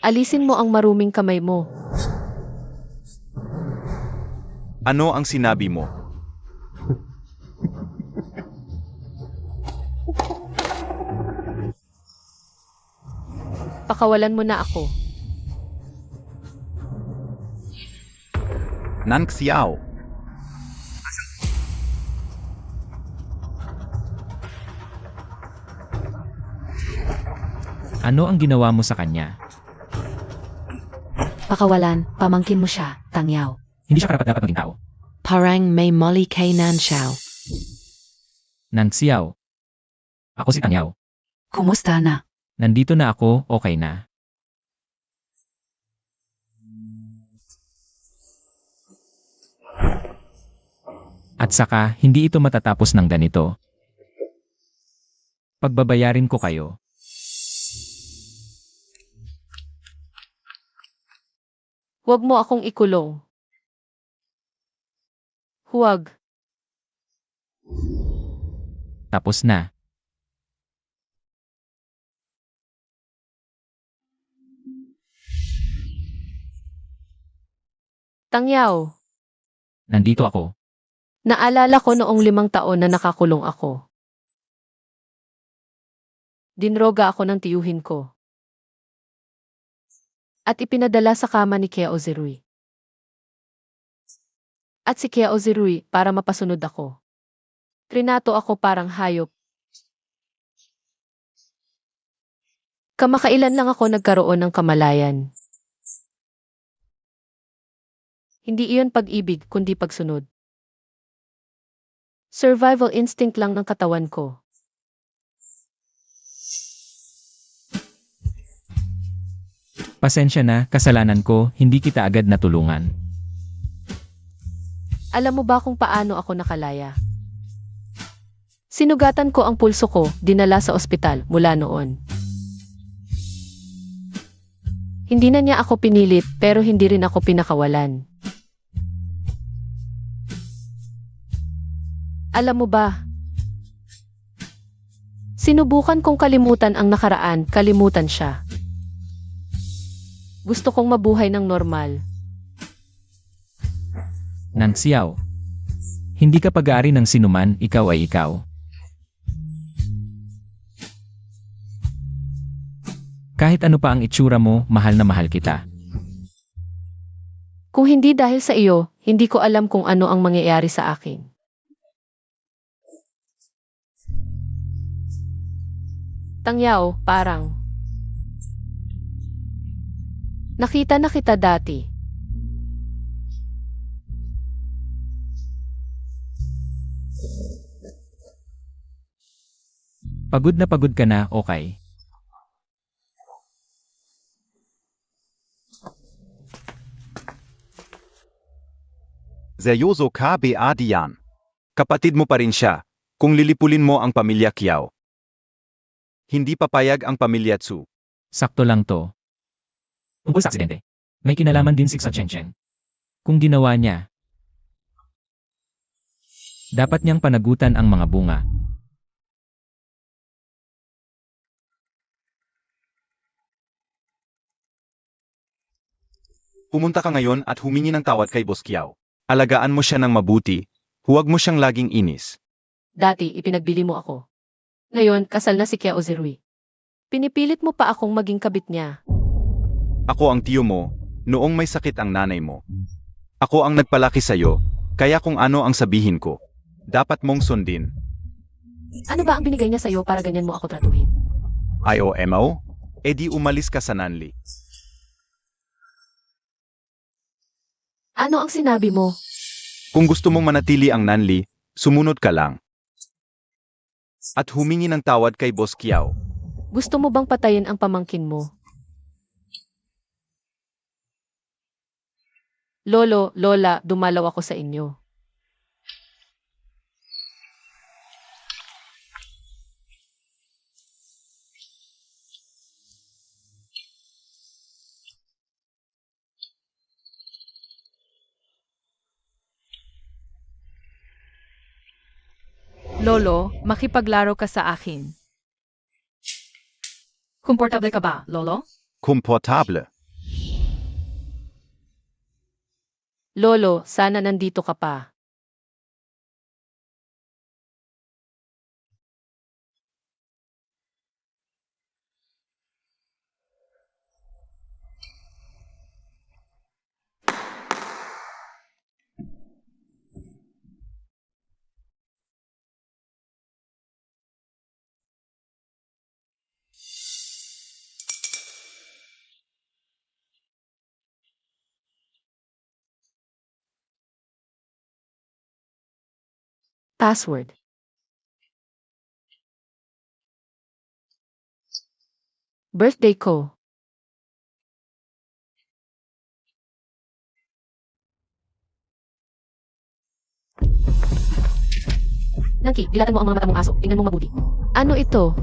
Alisin mo ang maruming kamay mo. Ano ang sinabi mo? Pakawalan mo na ako. Nang Xiao. Ano ang ginawa mo sa kanya? Pakawalan, pamangkin mo siya, Tangyaw. Hindi siya karapat-dapat maging tao. Parang may Molly kay Nanxiao. Nang Xiao. Ako si Tanyaw. Kumusta na? Nandito na ako, okay na. At saka, hindi ito matatapos ng ganito. Pagbabayarin ko kayo. Huwag mo akong ikulong. Huwag. Tapos na. Tangyaw. Nandito ako. Naalala ko noong 5 taon na nakakulong ako. Dinroga ako ng tiyuhin ko. At ipinadala sa kama ni Kea Ozirui. At si Kea Ozirui para mapasunod ako. Trinato ako parang hayop. Kamakailan lang ako nagkaroon ng kamalayan. Hindi iyon pag-ibig kundi pagsunod. Survival instinct lang ng katawan ko. Pasensya na, kasalanan ko, hindi kita agad natulungan. Alam mo ba kung paano ako nakalaya? Sinugatan ko ang pulso ko, dinala sa ospital mula noon. Hindi na niya ako pinilit pero hindi rin ako pinakawalan. Alam mo ba? Sinubukan kong kalimutan ang nakaraan, kalimutan siya. Gusto kong mabuhay ng normal. Nanxiao. Hindi ka pag-aari ng sinuman, ikaw ay ikaw. Kahit ano pa ang itsura mo, mahal na mahal kita. Kung hindi dahil sa iyo, hindi ko alam kung ano ang mangyayari sa akin. Tangyao, parang nakita na kita dati. Pagod na pagod ka na, okay. Seryoso ka ba diyan? Kapatid mo pa rin siya, kung lilipulin mo ang pamilya Kiao. Hindi papayag ang pamilya Tsu. Sakto lang to. Tungkol sa aksidente. May kinalaman din si sa Cheng. Kung ginawa niya, dapat niyang panagutan ang mga bunga. Pumunta ka ngayon at humingi ng tawad kay Boss Kiao. Alagaan mo siya ng mabuti, huwag mo siyang laging inis. Dati, ipinagbili mo ako. Ngayon, kasal na si Kea Ozirui. Pinipilit mo pa akong maging kabit niya. Ako ang tiyo mo, noong may sakit ang nanay mo. Ako ang nagpalaki sa'yo, kaya kung ano ang sabihin ko, dapat mong sundin. Ano ba ang binigay niya sa'yo para ganyan mo ako tratuhin? IOMO? E di umalis ka sa Nanli. Ano ang sinabi mo? Kung gusto mong manatili ang Nanli, sumunod ka lang. At humingi ng tawad kay Boss Kiao. Gusto mo bang patayin ang pamangkin mo? Lolo, Lola, dumalaw ako sa inyo. Lolo, makipaglaro ka sa akin. Komportable ka ba, Lolo? Komportable. Lolo, sana nandito ka pa. Password. Birthday ko. Nangki, dilatan mo ang mga mata mong aso. Tingnan mo mabuti. Ano ito?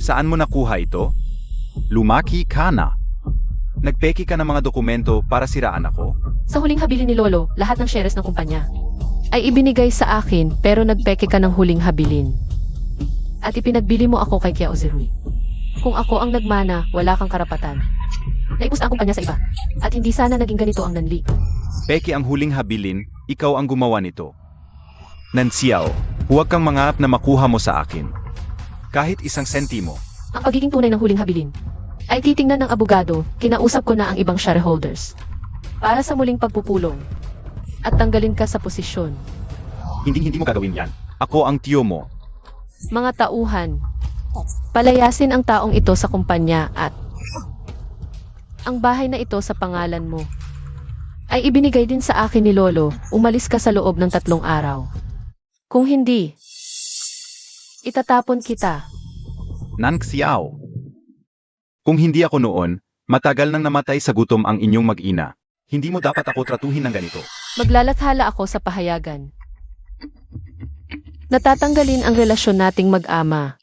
Saan mo nakuha ito? Lumaki ka na. Nagpeki ka ng mga dokumento para siraan ako? Sa huling habilin ni Lolo, lahat ng shares ng kumpanya ay ibinigay sa akin pero nagpeke ka ng huling habilin. At ipinagbili mo ako kay Kea Ozirui. Kung ako ang nagmana, wala kang karapatan. Naipus ang kumpanya sa iba. At hindi sana naging ganito ang Nanli. Peki ang huling habilin, ikaw ang gumawa nito. Nansiao, huwag kang mangarap na makuha mo sa akin. Kahit isang sentimo. Ang pagiging tunay ng huling habilin ay titingnan ng abogado, kinausap ko na ang ibang shareholders para sa muling pagpupulong at tanggalin ka sa posisyon. Hindi mo gagawin yan. Ako ang tiyo mo. Mga tauhan, palayasin ang taong ito sa kumpanya at ang bahay na ito sa pangalan mo ay ibinigay din sa akin ni Lolo. Umalis ka sa loob ng 3 araw. Kung hindi, itatapon kita. Nang Xiao. Kung hindi ako noon, matagal nang namatay sa gutom ang inyong mag-ina. Hindi mo dapat ako tratuhin ng ganito. Maglalathala ako sa pahayagan. Natatanggalin ang relasyon nating mag-ama.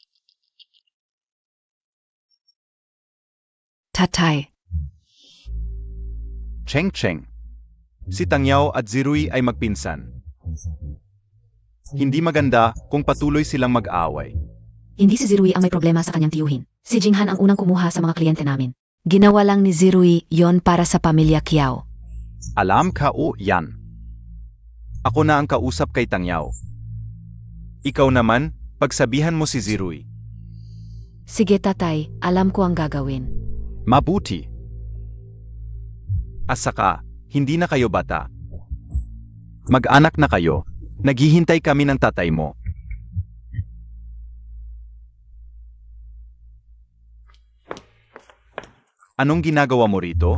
Tatay. Cheng. Si Tangyao at Zirui ay magpinsan. Hindi maganda kung patuloy silang mag-away. Hindi si Zirui ang may problema sa kanyang tiyuhin. Si Jinghan ang unang kumuha sa mga kliyente namin. Ginawa lang ni Zirui yon para sa pamilya Kiao. Alam ka o yan. Ako na ang kausap kay Tangyao. Ikaw naman, pagsabihan mo si Zirui. Sige tatay, alam ko ang gagawin. Mabuti. At saka, hindi na kayo bata. Mag-anak na kayo. Naghihintay kami ng tatay mo. Anong ginagawa mo rito?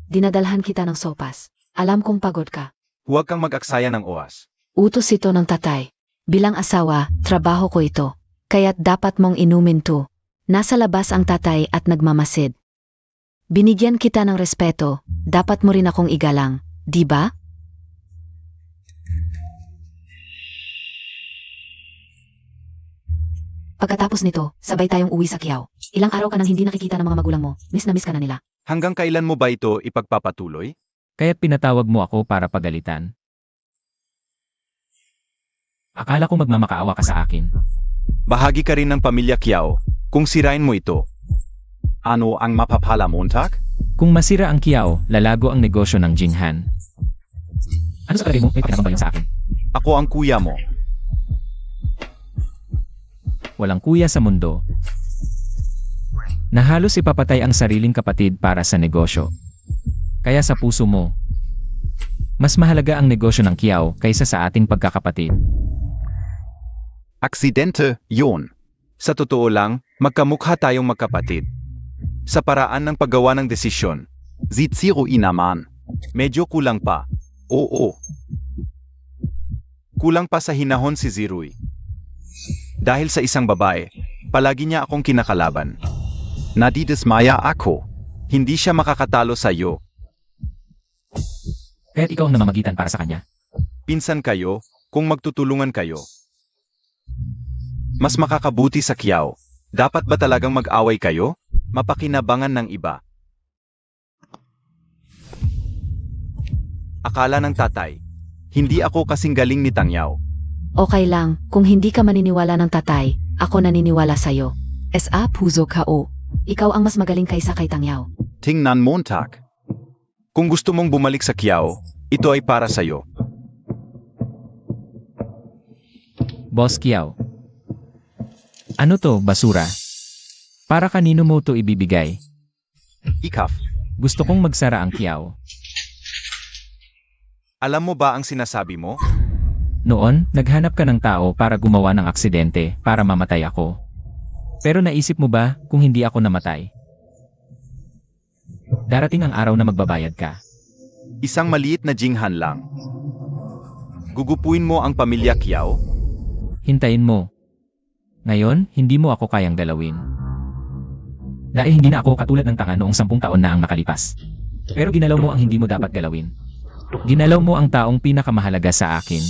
Dinadalhan kita ng sopas. Alam kong pagod ka. Huwag kang mag-aksaya ng oras. Utos ito ng tatay. Bilang asawa, trabaho ko ito. Kaya't dapat mong inumin to. Nasa labas ang tatay at nagmamasid. Binigyan kita ng respeto, dapat mo rin akong igalang, di ba? Pagkatapos nito, sabay tayong uwi sa Kiao. Ilang araw ka nang hindi nakikita ng mga magulang mo. Miss na miss ka na nila. Hanggang kailan mo ba ito ipagpapatuloy? Kaya't pinatawag mo ako para pagalitan. Akala ko magmamakaawa ka sa akin. Bahagi ka rin ng pamilya Kiao kung sirain mo ito. Ano ang mapapala Montag? Kung masira ang Kiao, lalago ang negosyo ng Jinghan. Ano sa palagay mo? May pakinabang ba yun sa akin? Ako ang kuya mo. Walang kuya sa mundo. Na halos ipapatay ang sariling kapatid para sa negosyo. Kaya sa puso mo, mas mahalaga ang negosyo ng Kiao kaysa sa ating pagkakapatid. Aksidente, yun. Sa totoo lang, magkamukha tayong magkapatid. Sa paraan ng paggawa ng desisyon. Zitsiro naman. Medyo kulang pa. Oo. Kulang pa sa hinahon si Zirui. Dahil sa isang babae, palagi niya akong kinakalaban. Nadidismaya ako. Hindi siya makakatalo sa iyo. Kaya't ikaw ang namamagitan para sa kanya. Pinsan kayo, kung magtutulungan kayo. Mas makakabuti sa Kiao. Dapat ba talagang mag-away kayo? Mapakinabangan ng iba. Akala ng tatay, hindi ako kasing galing ni Tangyao. Okay lang, kung hindi ka maniniwala ng tatay, ako naniniwala sa'yo. S.A. Puzo Kao. Ikaw ang mas magaling kaysa kay Tangyao. Tingnan Montag. Kung gusto mong bumalik sa Kiao, ito ay para sa'yo. Boss Kiao. Ano to, basura? Para kanino mo to ibibigay? Ikaf, Gusto kong magsara ang Kiao. alam mo ba ang sinasabi mo? Noon, naghanap ka ng tao para gumawa ng aksidente para mamatay ako. Pero naisip mo ba kung hindi ako namatay? Darating ang araw na magbabayad ka. Isang maliit na Jinghan lang. Gugupuin mo ang pamilya Kiao? Hintayin mo. Ngayon, hindi mo ako kayang dalawin. Dahil hindi na ako katulad ng tanga noong 10 taon na ang nakalipas. Pero ginalaw mo ang hindi mo dapat galawin. Ginalaw mo ang taong pinakamahalaga sa akin.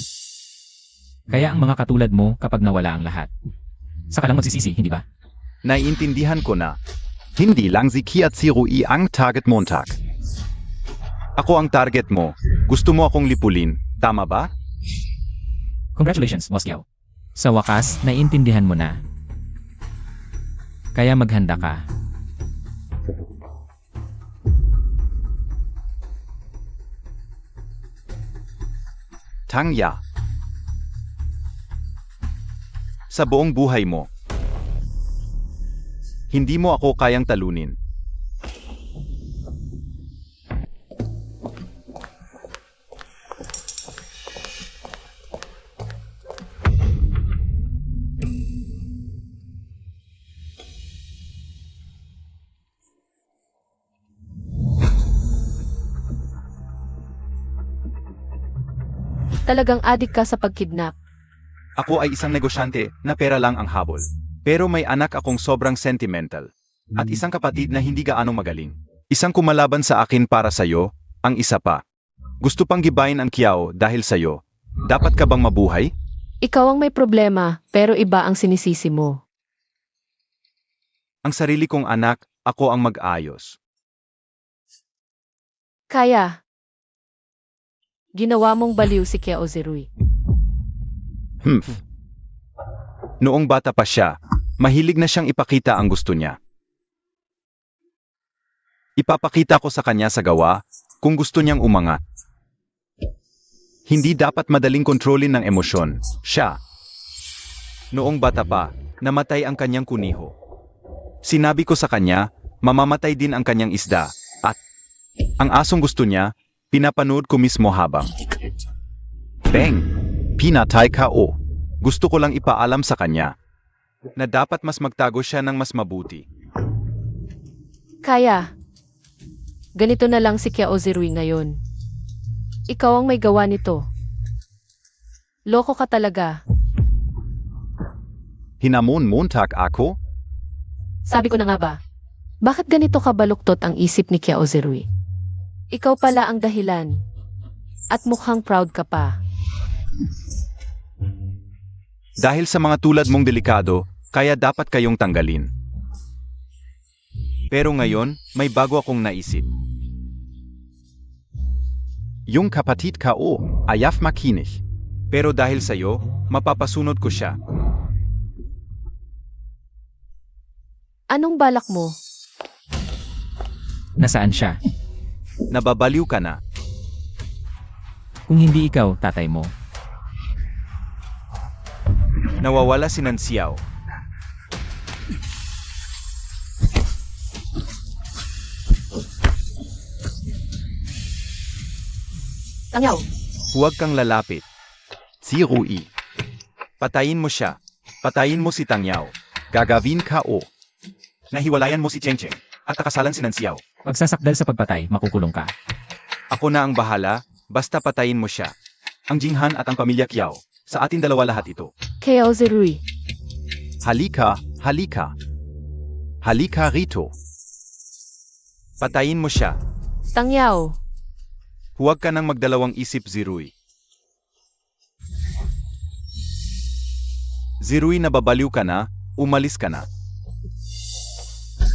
Kaya ang mga katulad mo kapag nawala ang lahat. Saka lang magsisisi, hindi ba? Naiintindihan ko na. Hindi lang si Kiat Zirui ang target Montag. Ako ang target mo. Gusto mo akong lipulin, tama ba? Congratulations, Boss Kiao. Sa wakas, naiintindihan mo na. Kaya maghanda ka. Tangya. sa buong buhay mo. Hindi mo ako kayang talunin. Talagang adik ka sa pagkidnap. Ako ay isang negosyante na pera lang ang habol. Pero may anak akong sobrang sentimental. At isang kapatid na hindi gaano magaling. Isang kumalaban sa akin para sa'yo, ang isa pa. Gusto pang gibayin ang Kiao dahil sa'yo. Dapat ka bang mabuhay? Ikaw ang may problema, pero iba ang sinisisi mo. Ang sarili kong anak, ako ang mag-ayos. Kaya, ginawa mong baliw si Kiao Zerui. Noong bata pa siya, mahilig na siyang ipakita ang gusto niya. Ipapakita ko sa kanya sa gawa kung gusto niyang umangat. Hindi dapat madaling kontrolin ng emosyon. Siya. Noong bata pa, namatay ang kanyang kuniho. Sinabi ko sa kanya, mamamatay din ang kanyang isda. At ang asong gusto niya, pinapanood ko mismo habang. Bang! Pinatay ka o. Gusto ko lang ipaalam sa kanya na dapat mas magtago siya ng mas mabuti. Kaya, ganito na lang si Kiao Zerui ngayon. Ikaw ang may gawa nito. Loko ka talaga. Hinamon Montag ako? Sabi ko na nga ba? Bakit ganito kabaluktot ang isip ni Kiao Zerui? Ikaw pala ang dahilan. At mukhang proud ka pa. Dahil sa mga tulad mong delikado, kaya dapat kayong tanggalin. Pero ngayon, may bago akong naisip. Yung kapatid ka o, ayaf makinig. Pero dahil sa'yo, mapapasunod ko siya. Anong balak mo? Nasaan siya? Nababaliw ka na. Kung hindi ikaw, tatay mo. Nawawala si Nanxiao. Tangyaw! Huwag kang lalapit. Si Rui. Patayin mo siya. Patayin mo si Tangyao. Gagawin ka o. Nahiwalayan mo si Chengcheng at kakasalan si Nanxiao. Pagsasakdal sa pagpatay, makukulong ka. Ako na ang bahala, basta patayin mo siya. Ang Jinghan at ang pamilya Kiao. Sa atin dalawa lahat ito. Kiao Zerui. Halika, halika. Halika rito. Patayin mo siya. Tangyaw! Huwag ka nang magdalawang isip, Zirui. Zirui, nababaliw ka na, umalis ka na.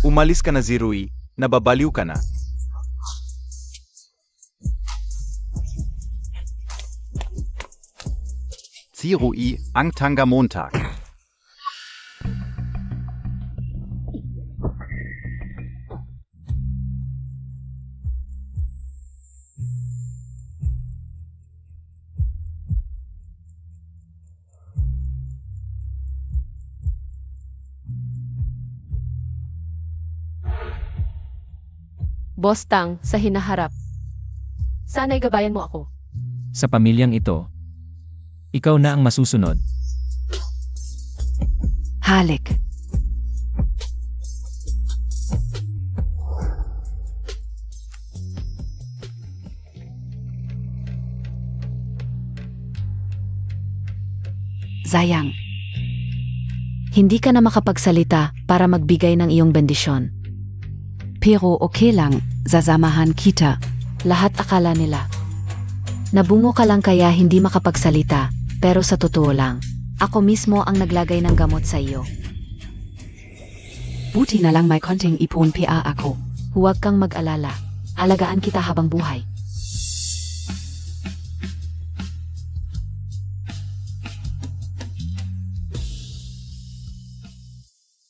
Umalis ka na, Zirui, nababaliw ka na. Zirui, ang Tanga Montag. Boss Tang, sa hinaharap. Sana'y gabayan mo ako. Sa pamilyang ito, ikaw na ang masusunod. Halik. Zayang. Hindi ka na makapagsalita para magbigay ng iyong bendisyon. Pero okay lang, zazamahan kita. Lahat akala nila. Nabungo ka lang kaya hindi makapagsalita, pero sa totoo lang, ako mismo ang naglagay ng gamot sa iyo. Buti na lang may konting ipon pa ako. Huwag kang mag-alala. Alagaan kita habang buhay.